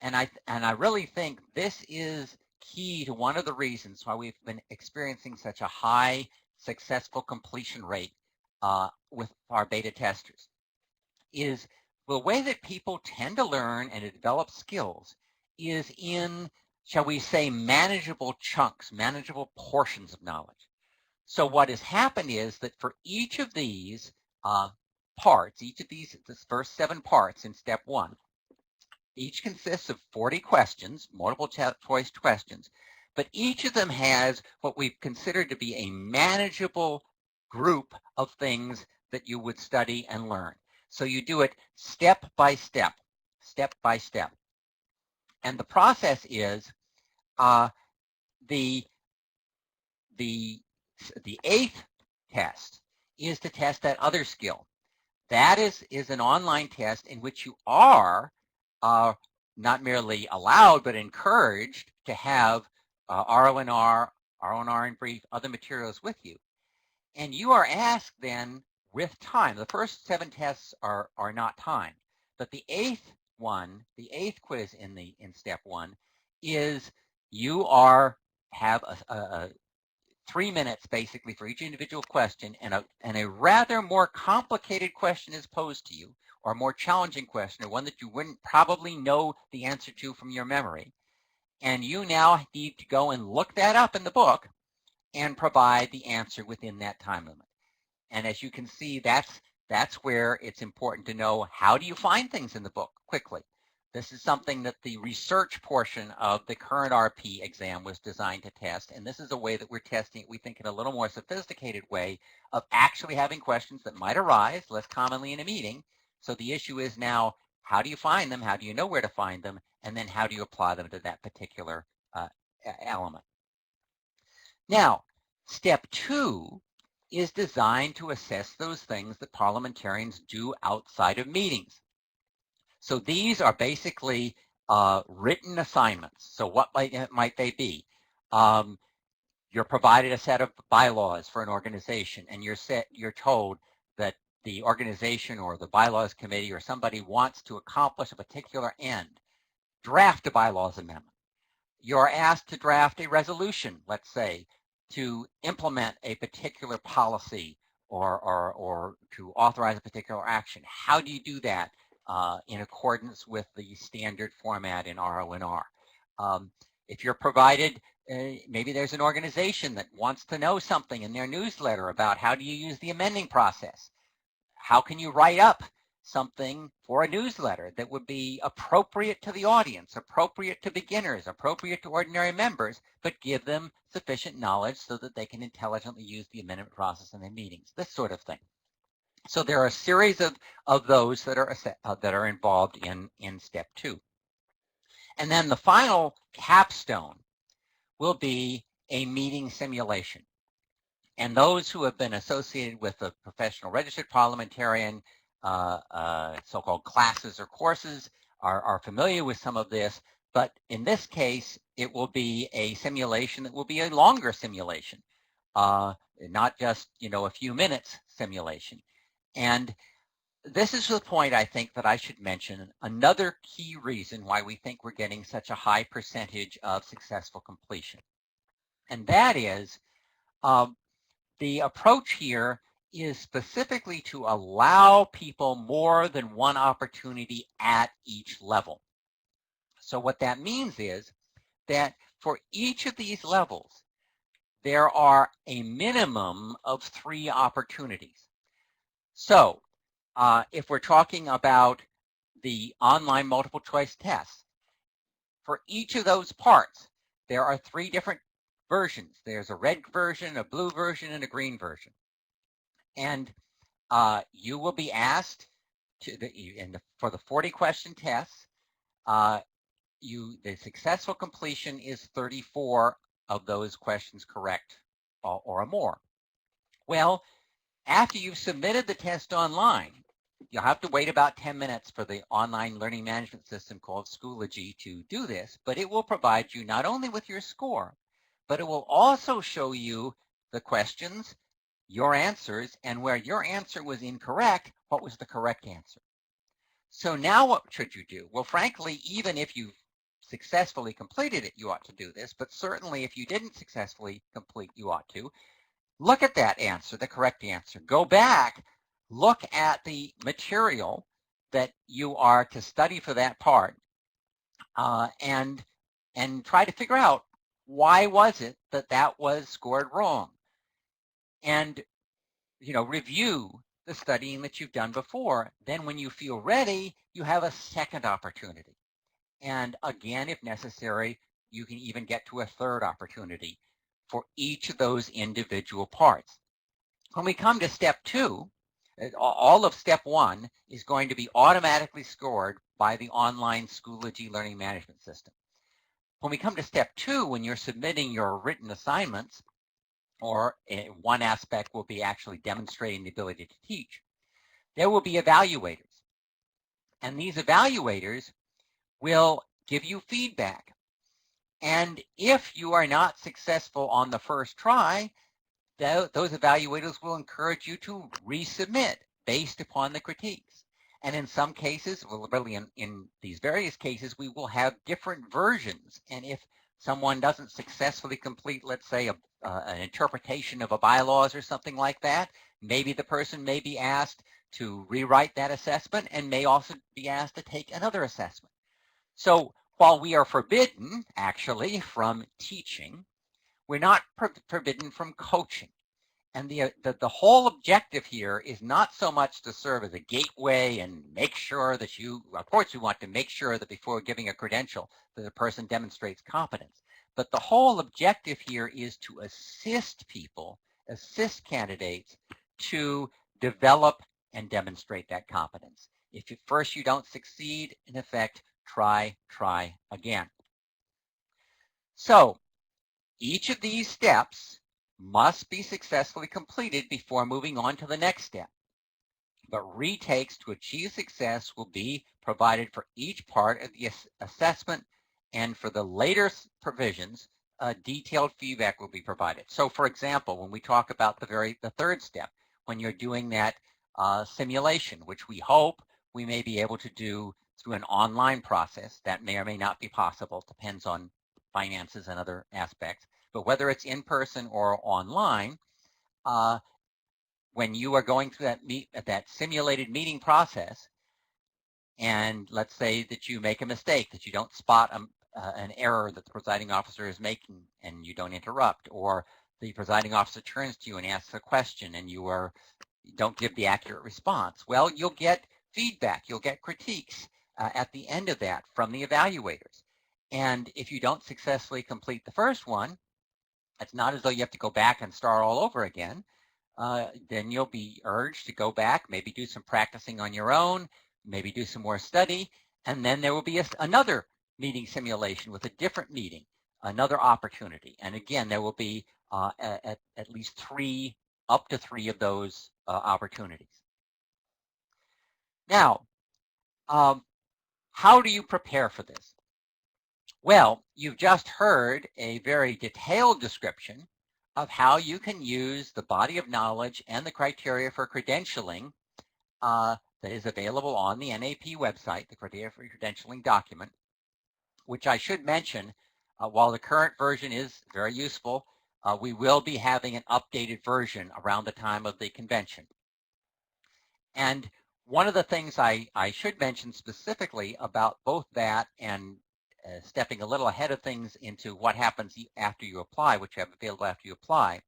and I really think this is key to one of the reasons why we've been experiencing such a high successful completion rate with our beta testers, is the way that people tend to learn and to develop skills is in, shall we say, manageable chunks, manageable portions of knowledge. So what has happened is that for each of these parts, this first 7 parts in step 1, each consists of 40 questions, multiple choice questions, but each of them has what we've considered to be a manageable group of things that you would study and learn. So you do it step by step, step by step. And the process is the 8th test is to test that other skill. That is an online test in which you are not merely allowed but encouraged to have RONR in brief, other materials with you. And you are asked then with time. The first 7 tests are not timed, but the eighth quiz in step 1 is you have a 3 minutes basically for each individual question, and a rather more complicated question is posed to you, or a more challenging question, or one that you wouldn't probably know the answer to from your memory. And you now need to go and look that up in the book and provide the answer within that time limit. And as you can see, that's where it's important to know, how do you find things in the book quickly? This is something that the research portion of the current RP exam was designed to test, and this is a way that we're testing it, we think, in a little more sophisticated way of actually having questions that might arise less commonly in a meeting. So the issue is now, how do you find them? How do you know where to find them? And then how do you apply them to that particular element? Now, step 2 is designed to assess those things that parliamentarians do outside of meetings. So these are basically written assignments. So what might they be? You're provided a set of bylaws for an organization, and you're told that the organization or the bylaws committee or somebody wants to accomplish a particular end. Draft a bylaws amendment. You're asked to draft a resolution, let's say, to implement a particular policy or to authorize a particular action. How do you do that in accordance with the standard format in RONR? If you're provided, maybe there's an organization that wants to know something in their newsletter about how do you use the amending process. How can you write up something for a newsletter that would be appropriate to the audience, appropriate to beginners, appropriate to ordinary members, but give them sufficient knowledge so that they can intelligently use the amendment process in their meetings, this sort of thing. So there are a series of those that are involved in step 2. And then the final capstone will be a meeting simulation. And those who have been associated with a professional registered parliamentarian so-called classes or courses are familiar with some of this, but in this case, it will be a simulation that will be a longer simulation, not just, a few minutes simulation. And this is the point, I think, that I should mention, another key reason why we think we're getting such a high percentage of successful completion. And that is the approach here is specifically to allow people more than one opportunity at each level. So what that means is that for each of these levels, there are a minimum of 3 opportunities. So if we're talking about the online multiple choice tests, for each of those parts, there are 3 different versions. There's a red version, a blue version, and a green version. And you will be asked for the 40 question tests, the successful completion is 34 of those questions correct or more. Well, after you've submitted the test online, you'll have to wait about 10 minutes for the online learning management system called Schoology to do this, but it will provide you not only with your score, but it will also show you the questions, your answers, and where your answer was incorrect, what was the correct answer. So now what should you do? Well, frankly, even if you've successfully completed it, you ought to do this, but certainly if you didn't successfully complete, you ought to. Look at that answer, the correct answer. Go back, look at the material that you are to study for that part, and try to figure out, why was it that was scored wrong? And review the studying that you've done before. Then when you feel ready, you have a second opportunity. And again, if necessary, you can even get to a third opportunity for each of those individual parts. When we come to step 2, all of step 1 is going to be automatically scored by the online Schoology learning management system. When we come to step 2, when you're submitting your written assignments, or one aspect will be actually demonstrating the ability to teach, there will be evaluators. And these evaluators will give you feedback. And if you are not successful on the first try, those evaluators will encourage you to resubmit based upon the critiques. And in some cases, well, really in these various cases, we will have different versions. And if someone doesn't successfully complete, let's say, an interpretation of a bylaws or something like that, maybe the person may be asked to rewrite that assessment and may also be asked to take another assessment. So while we are forbidden, actually, from teaching, we're not forbidden from coaching. And the whole objective here is not so much to serve as a gateway and make sure that of course we want to make sure that before giving a credential that the person demonstrates competence. But the whole objective here is to assist people, assist candidates to develop and demonstrate that competence. If at first you don't succeed, in effect, try again. So each of these steps must be successfully completed before moving on to the next step. But retakes to achieve success will be provided for each part of the assessment, and for the later provisions, detailed feedback will be provided. So for example, when we talk about the third step, when you're doing that simulation, which we hope we may be able to do through an online process, that may or may not be possible, depends on finances and other aspects. But whether it's in person or online, when you are going through that simulated meeting process, and let's say that you make a mistake, that you don't spot an error that the presiding officer is making and you don't interrupt, or the presiding officer turns to you and asks a question and you don't give the accurate response, well, you'll get feedback, you'll get critiques at the end of that from the evaluators. And if you don't successfully complete the first one, it's not as though you have to go back and start all over again. Then you'll be urged to go back, maybe do some practicing on your own, maybe do some more study, and then there will be another meeting simulation with a different meeting, another opportunity. And again, there will be at least up to three of those opportunities. Now, how do you prepare for this? Well, you've just heard a very detailed description of how you can use the body of knowledge and the criteria for credentialing that is available on the NAP website, the criteria for credentialing document, which I should mention, while the current version is very useful, we will be having an updated version around the time of the convention. And one of the things I should mention specifically about both that and stepping a little ahead of things into what happens after you apply, which you have available after you apply,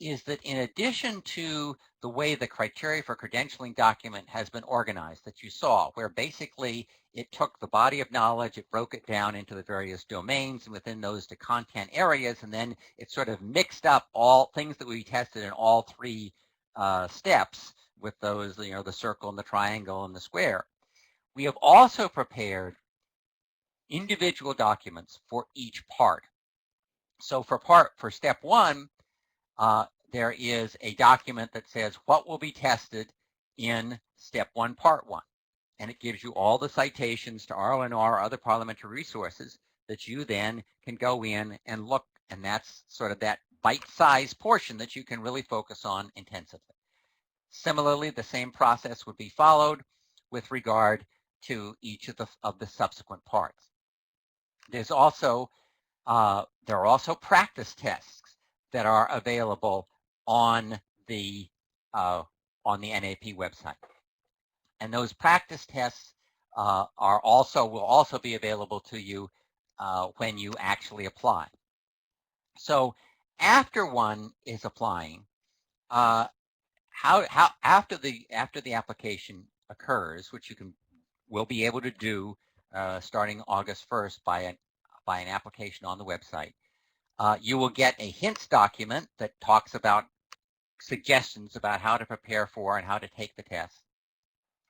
is that in addition to the way the criteria for credentialing document has been organized that you saw, where basically it took the body of knowledge, it broke it down into the various domains, and within those the content areas, and then it sort of mixed up all things that we tested in all three steps with those, the circle and the triangle and the square. We have also prepared individual documents for each part. So for step one, there is a document that says what will be tested in step one, part one. And it gives you all the citations to RLNR, other parliamentary resources that you then can go in and look. And that's sort of that bite-sized portion that you can really focus on intensively. Similarly, the same process would be followed with regard to each of the subsequent parts. There's also there are also practice tests that are available on the NAP website, and those practice tests will also be available to you when you actually apply. So after one is applying, after the application occurs, which will be able to do starting August 1st by an application on the website, you will get a hints document that talks about suggestions about how to prepare for and how to take the test.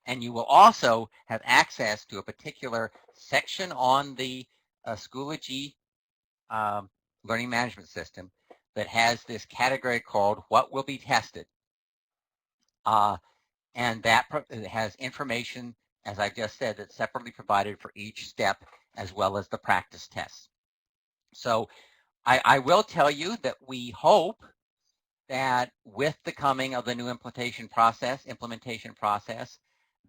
And you will also have access to a particular section on the Schoology learning management system that has this category called what will be tested. and that has information, as I've just said, that's separately provided for each step, as well as the practice tests. So I will tell you that we hope that with the coming of the new implementation process,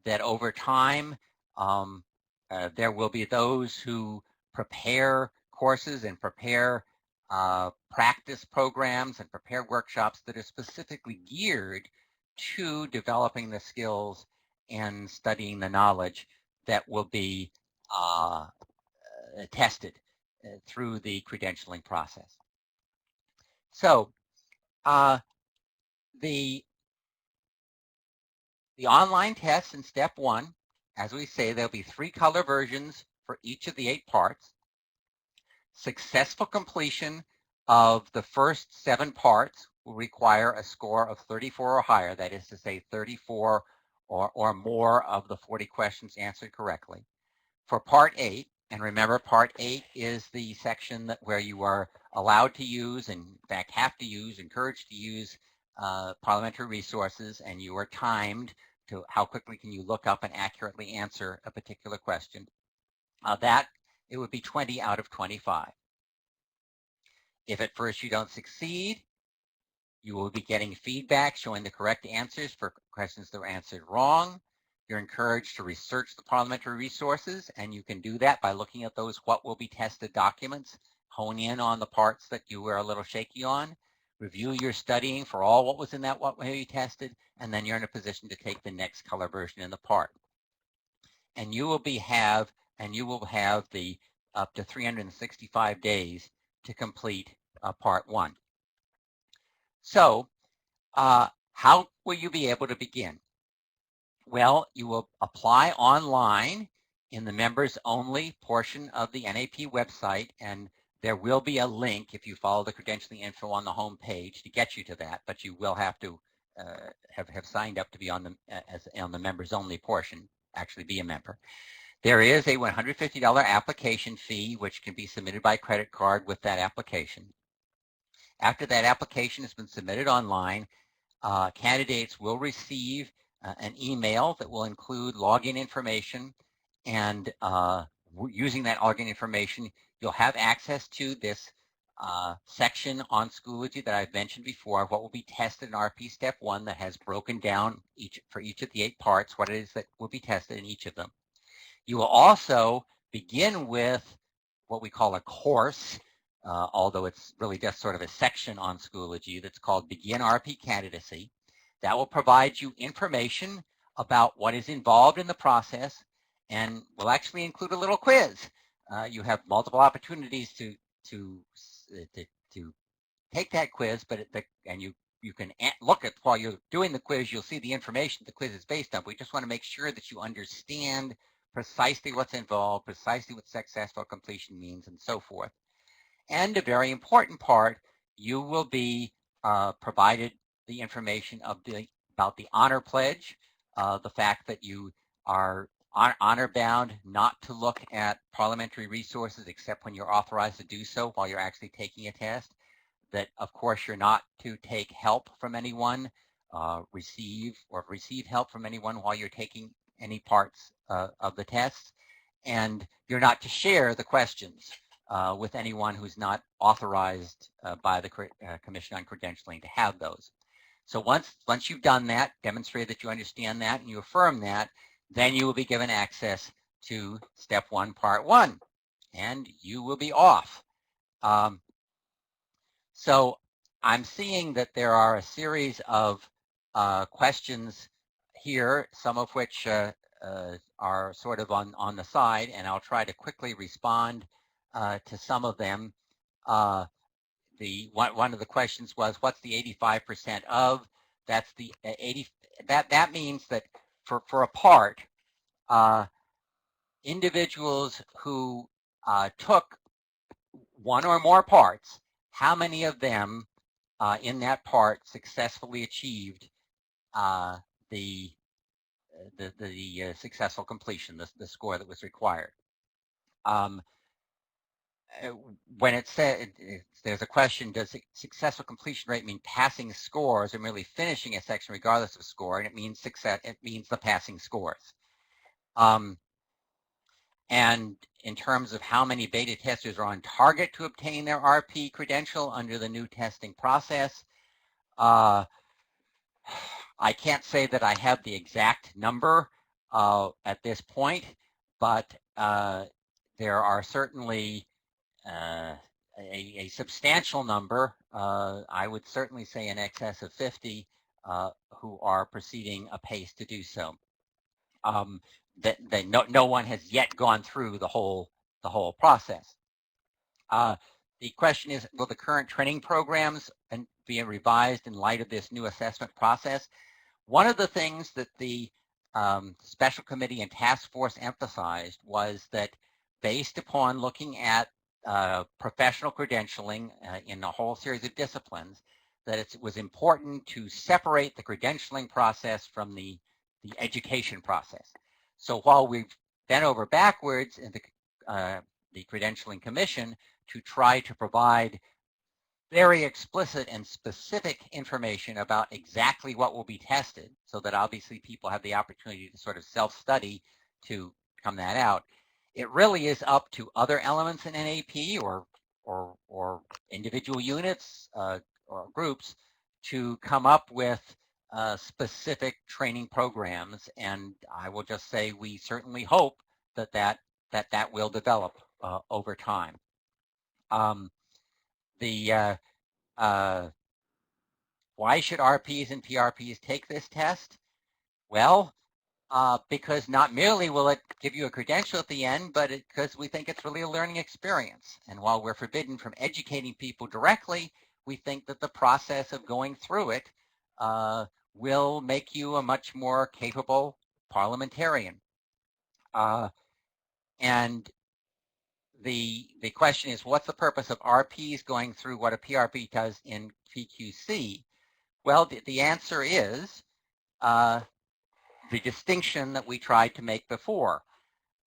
that over time there will be those who prepare courses and prepare practice programs and prepare workshops that are specifically geared to developing the skills and studying the knowledge that will be tested through the credentialing process. So the online tests in step 1, as we say, there'll be 3 color versions for each of the 8 parts. Successful completion of the first 7 parts will require a score of 34 or higher, that is to say 34 or more of the 40 questions answered correctly. For part 8, and remember part 8 is the section where you are allowed to use, and in fact have to use, encouraged to use parliamentary resources, and you are timed to how quickly can you look up and accurately answer a particular question. It would be 20 out of 25. If at first you don't succeed, you will be getting feedback showing the correct answers for questions that were answered wrong. You're encouraged to research the parliamentary resources, and you can do that by looking at those what will be tested documents, hone in on the parts that you were a little shaky on, review your studying for all what was in that what you tested, and then you're in a position to take the next color version in the part. And you will have the up to 365 days to complete part 1. So how will you be able to begin? Well, you will apply online in the members only portion of the NAP website, and there will be a link if you follow the credentialing info on the home page to get you to that, but you will have to have signed up to be on the members only portion, actually be a member. There is a $150 application fee, which can be submitted by credit card with that application. After that application has been submitted online, candidates will receive an email that will include login information, and using that login information, you'll have access to this section on Schoology that I've mentioned before, what will be tested in RP Step 1 that has broken down for each of the 8 parts, what it is that will be tested in each of them. You will also begin with what we call a course, although it's really just sort of a section on Schoology that's called Begin RP Candidacy. That will provide you information about what is involved in the process, and will actually include a little quiz. You have multiple opportunities to take that quiz, and you can look at, while you're doing the quiz, you'll see the information the quiz is based on. We just want to make sure that you understand precisely what's involved, precisely what successful completion means, and so forth. And a very important part, you will be provided the information about the honor pledge, the fact that you are honor bound not to look at parliamentary resources except when you're authorized to do so while you're actually taking a test, that of course you're not to take help from anyone, receive help from anyone while you're taking any parts of the tests, and you're not to share the questions with anyone who's not authorized by the Commission on Credentialing to have those. So once you've done that, demonstrate that you understand that, and you affirm that, then you will be given access to Step 1, Part 1, and you will be off. So I'm seeing that there are a series of questions here, some of which are sort of on the side, and I'll try to quickly respond to some of them. One of the questions was, what's the 85% of? That's the 80. That means that for a part, individuals who took one or more parts, how many of them in that part successfully achieved the successful completion, the score that was required. when it said, there's a question, does successful completion rate mean passing scores or merely finishing a section regardless of score? And it means success, it means the passing scores. And in terms of how many beta testers are on target to obtain their RP credential under the new testing process, I can't say that I have the exact number at this point, but there are certainly a substantial number, I would certainly say in excess of 50, who are proceeding apace to do so. No one has yet gone through the whole process. The question is, will the current training programs be revised in light of this new assessment process? One of the things that the special committee and task force emphasized was that based upon looking at professional credentialing in a whole series of disciplines, that it was important to separate the credentialing process from the education process. So while we've bent over backwards in the Credentialing Commission to try to provide very explicit and specific information about exactly what will be tested, so that obviously people have the opportunity to sort of self-study to come that out, it really is up to other elements in NAP or individual units or groups to come up with specific training programs. And I will just say we certainly hope that will develop over time. Why should RPs and PRPs take this test? Well, because not merely will it give you a credential at the end, but because we think it's really a learning experience. And while we're forbidden from educating people directly, we think that the process of going through it will make you a much more capable parliamentarian. And the question is, what's the purpose of RPs going through what a PRP does in PQC? Well, the answer is the distinction that we tried to make before,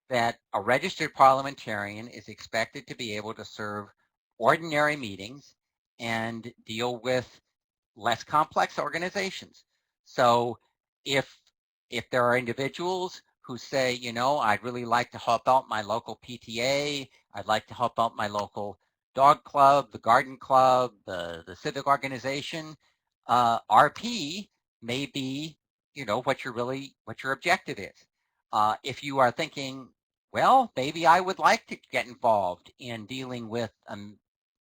that a registered parliamentarian is expected to be able to serve ordinary meetings and deal with less complex organizations. So if there are individuals who say, you know, I'd really like to help out my local PTA, I'd like to help out my local dog club, the garden club, the civic organization, RP may be, you know, what your objective is. If you are thinking, well, maybe I would like to get involved in dealing with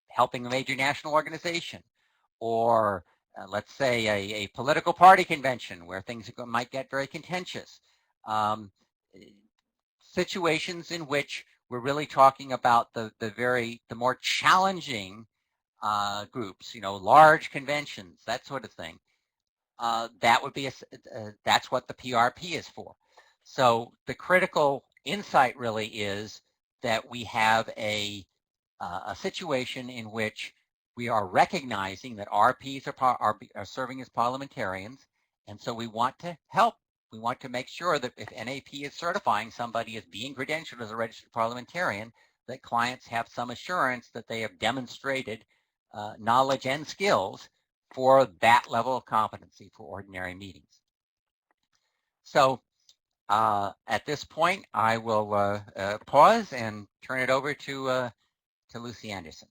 helping a major national organization, or let's say a political party convention where things might get very contentious. Situations in which we're really talking about the more challenging groups, you know, large conventions, that sort of thing. That would be that's what the PRP is for. So the critical insight really is that we have a situation in which we are recognizing that RPs are serving as parliamentarians, and so we want to help. We want to make sure that if NAP is certifying somebody as being credentialed as a registered parliamentarian, that clients have some assurance that they have demonstrated knowledge and skills for that level of competency for ordinary meetings. So at this point, I will pause and turn it over to Lucy Anderson.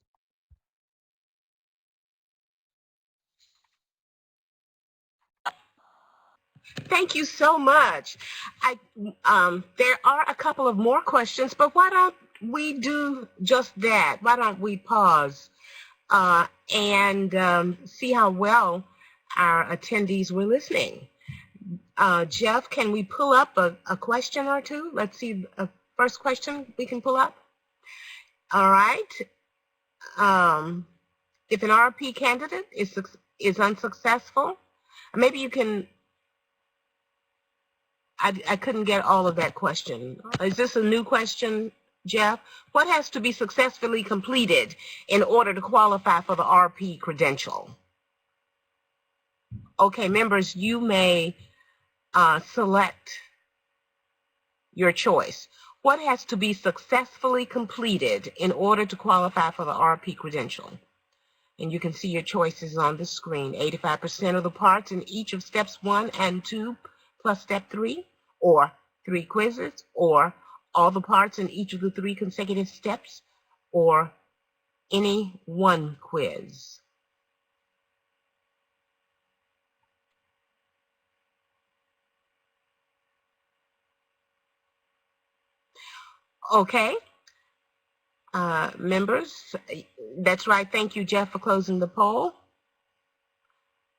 Thank you so much. There are a couple of more questions, but why don't we do just that? Why don't we pause and see how well our attendees were listening? Jeff, can we pull up a question or two? Let's see, a first question we can pull up. All right. If an RP candidate is unsuccessful, maybe you can, I couldn't get all of that question. Is this a new question, Jeff? What has to be successfully completed in order to qualify for the RP credential? Okay, members, you may select your choice. What has to be successfully completed in order to qualify for the RP credential? And you can see your choices on the screen. 85% of the parts in each of steps 1 and 2 plus step 3, or 3 quizzes, or all the parts in each of the 3 consecutive steps, or any 1 quiz. Okay. Members, that's right. Thank you, Jeff, for closing the poll.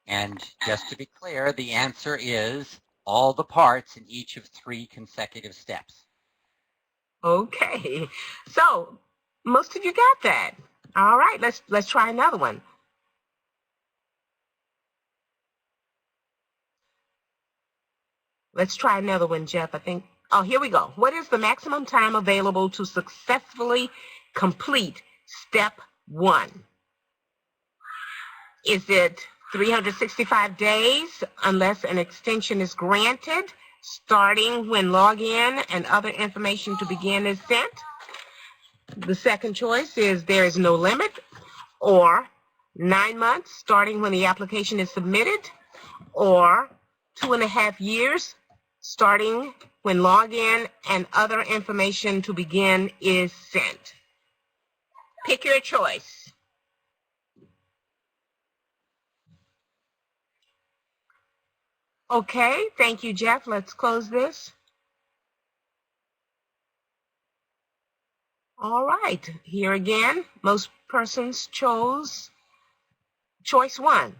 And just to be clear, the answer is all the parts in each of 3 consecutive steps. Okay. So most of you got that. All right, let's try another one. Let's try another one, Jeff. I think, oh, here we go. What is the maximum time available to successfully complete step 1? Is it 365 days unless an extension is granted, starting when login and other information to begin is sent? The second choice is there is no limit, or 9 months starting when the application is submitted, or 2.5 years starting when login and other information to begin is sent. Pick your choice. Okay, thank you, Jeff. Let's close this. All right, here again, most persons chose choice 1.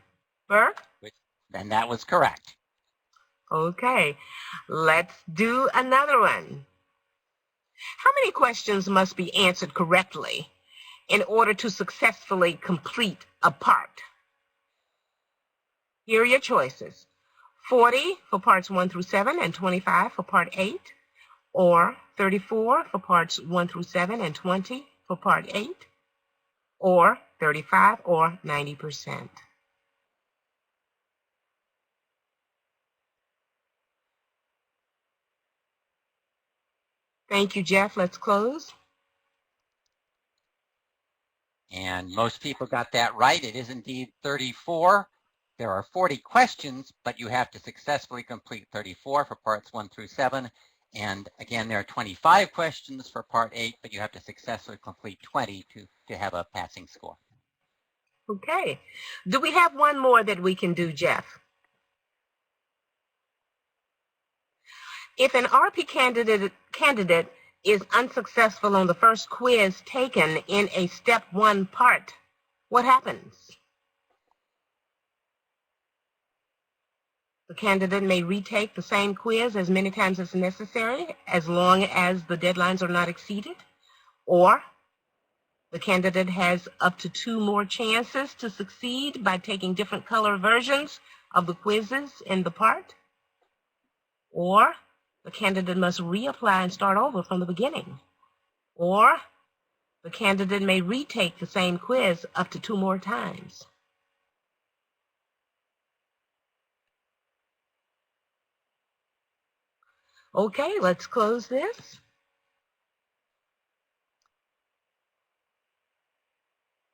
Burke? And that was correct. Okay, let's do another one. How many questions must be answered correctly in order to successfully complete a part? Here are your choices. 40 for parts 1 through 7 and 25 for part 8, or 34 for parts 1 through 7 and 20 for part 8, or 35 or 90%. Thank you, Jeff. Let's close. And most people got that right. It is indeed 34. There are 40 questions, but you have to successfully complete 34 for parts 1 through 7. And again, there are 25 questions for part 8, but you have to successfully complete 20 to have a passing score. Okay. Do we have one more that we can do, Jeff? If an RP candidate is unsuccessful on the first quiz taken in a step 1 part, what happens? The candidate may retake the same quiz as many times as necessary, as long as the deadlines are not exceeded, or the candidate has up to 2 more chances to succeed by taking different color versions of the quizzes in the part, or the candidate must reapply and start over from the beginning, or the candidate may retake the same quiz up to 2 more times. Okay, let's close this.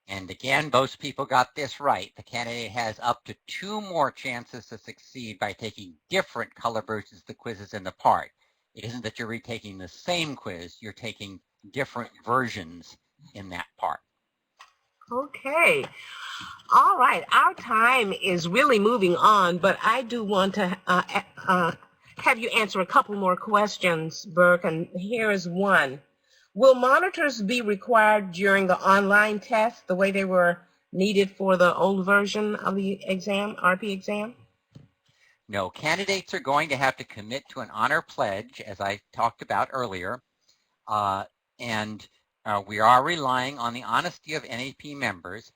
And again, most people got this right. The candidate has up to 2 more chances to succeed by taking different color versions of the quizzes in the part. It isn't that you're retaking the same quiz, you're taking different versions in that part. Okay. All right. Our time is really moving on, but I do want to have you answer a couple more questions, Burke, and here is one. Will monitors be required during the online test the way they were needed for the old version of the exam, RP exam? No, candidates are going to have to commit to an honor pledge, as I talked about earlier, and we are relying on the honesty of NAP members,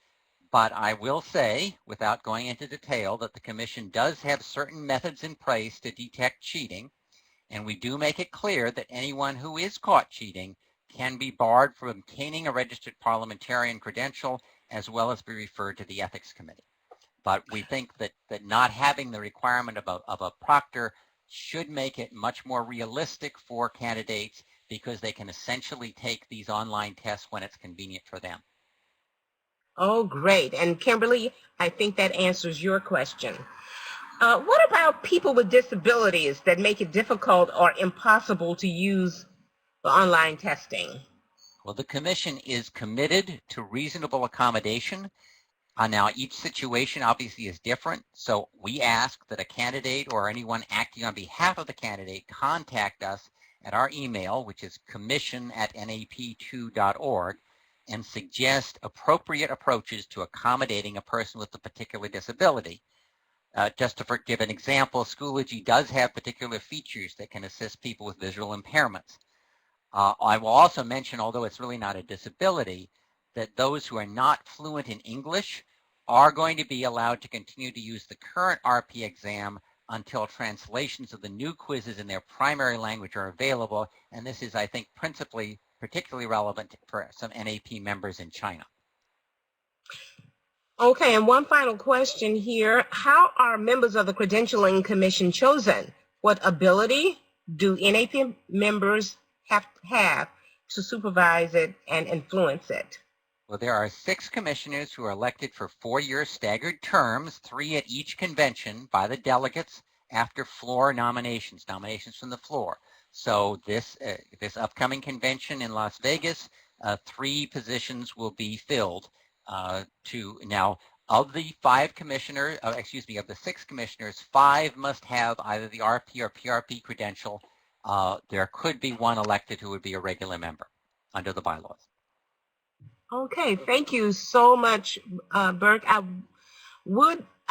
but I will say, without going into detail, that the Commission does have certain methods in place to detect cheating, and we do make it clear that anyone who is caught cheating can be barred from obtaining a registered parliamentarian credential, as well as be referred to the Ethics Committee. But we think that not having the requirement of a proctor should make it much more realistic for candidates, because they can essentially take these online tests when it's convenient for them. Oh, great. And Kimberly, I think that answers your question. What about people with disabilities that make it difficult or impossible to use the online testing? Well, the Commission is committed to reasonable accommodation. Now, each situation obviously is different, so we ask that a candidate or anyone acting on behalf of the candidate contact us at our email, which is commission@nap2.org, and suggest appropriate approaches to accommodating a person with a particular disability. Just to give an example, Schoology does have particular features that can assist people with visual impairments. I will also mention, although it's really not a disability, that those who are not fluent in English are going to be allowed to continue to use the current RP exam until translations of the new quizzes in their primary language are available. And this is, I think, particularly relevant for some NAP members in China. Okay, and one final question here. How are members of the Credentialing Commission chosen? What ability do NAP members have to supervise it and influence it? Well, there are 6 commissioners who are elected for 4-year staggered terms, 3 at each convention by the delegates after floor nominations from the floor. So this upcoming convention in Las Vegas, 3 positions will be filled. Now, of the 6 commissioners, 5 must have either the RP or PRP credential. There could be 1 elected who would be a regular member under the bylaws. Okay, thank you so much, Burke. I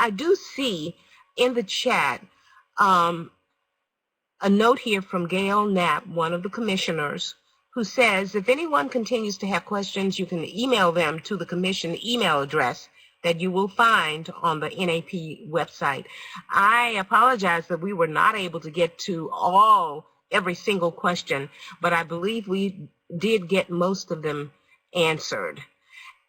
do see in the chat a note here from Gail Knapp, one of the commissioners, who says if anyone continues to have questions, you can email them to the commission email address that you will find on the NAP website. I apologize that we were not able to get to every single question, but I believe we did get most of them answered.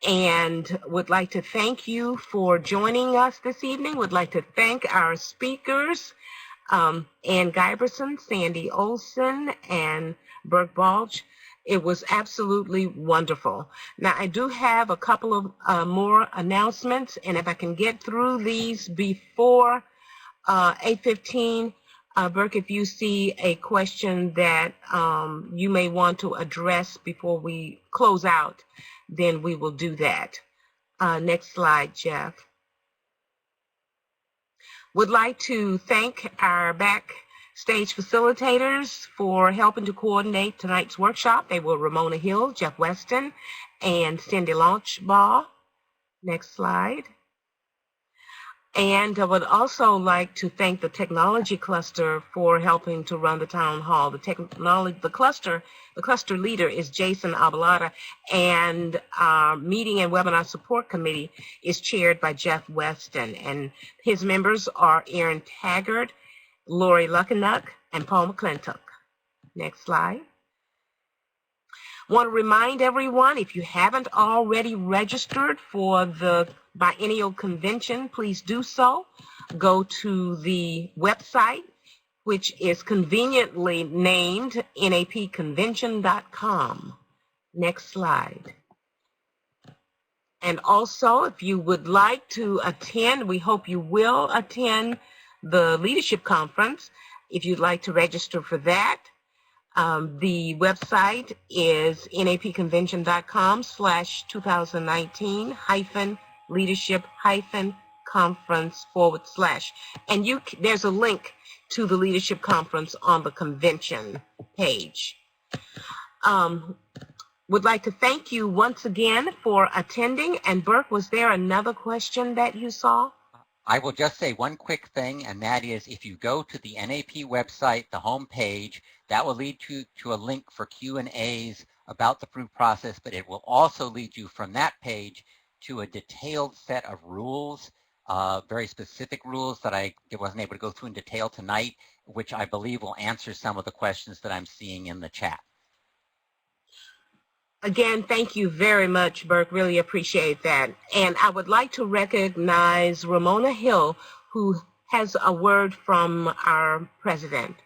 And would like to thank you for joining us this evening. Would like to thank our speakers, Ann Giberson, Sandy Olson, and Burke Balch. It was absolutely wonderful. Now, I do have a couple of more announcements, and if I can get through these before 8:15, Burke, if you see a question that you may want to address before we close out, then we will do that. Next slide, Jeff. Would like to thank our backstage facilitators for helping to coordinate tonight's workshop. They were Ramona Hill, Jeff Weston, and Cindy Launchbaugh. Next slide. And I would also like to thank the technology cluster for helping to run the town hall. The cluster leader is Jason Abalata, and our meeting and webinar support committee is chaired by Jeff Weston, and his members are Erin Taggart, Lori Luckennuck, and Paul McClintock. Next slide. Want to remind everyone, if you haven't already registered for the biennial convention, please do so. Go to the website, which is conveniently named napconvention.com. Next slide. And also, if you would like to attend, we hope you will attend the leadership conference. If you'd like to register for that, the website is napconvention.com/2019-leadership-conference/. And there's a link to the leadership conference on the convention page. Would like to thank you once again for attending. And Burke, was there another question that you saw? I will just say one quick thing, and that is if you go to the NAP website, the home page, that will lead to a link for Q&As about the proof process, but it will also lead you from that page to a detailed set of rules, very specific rules that I wasn't able to go through in detail tonight, which I believe will answer some of the questions that I'm seeing in the chat. Again, thank you very much, Burke. Really appreciate that. And I would like to recognize Ramona Hill, who has a word from our president.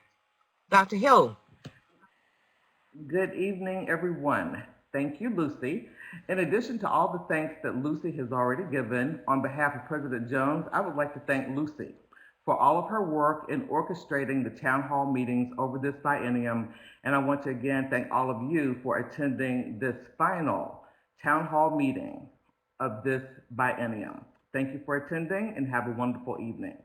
Dr. Hill. Good evening, everyone. Thank you, Lucy. In addition to all the thanks that Lucy has already given, on behalf of President Jones, I would like to thank Lucy for all of her work in orchestrating the town hall meetings over this biennium. And I want to again thank all of you for attending this final town hall meeting of this biennium. Thank you for attending and have a wonderful evening.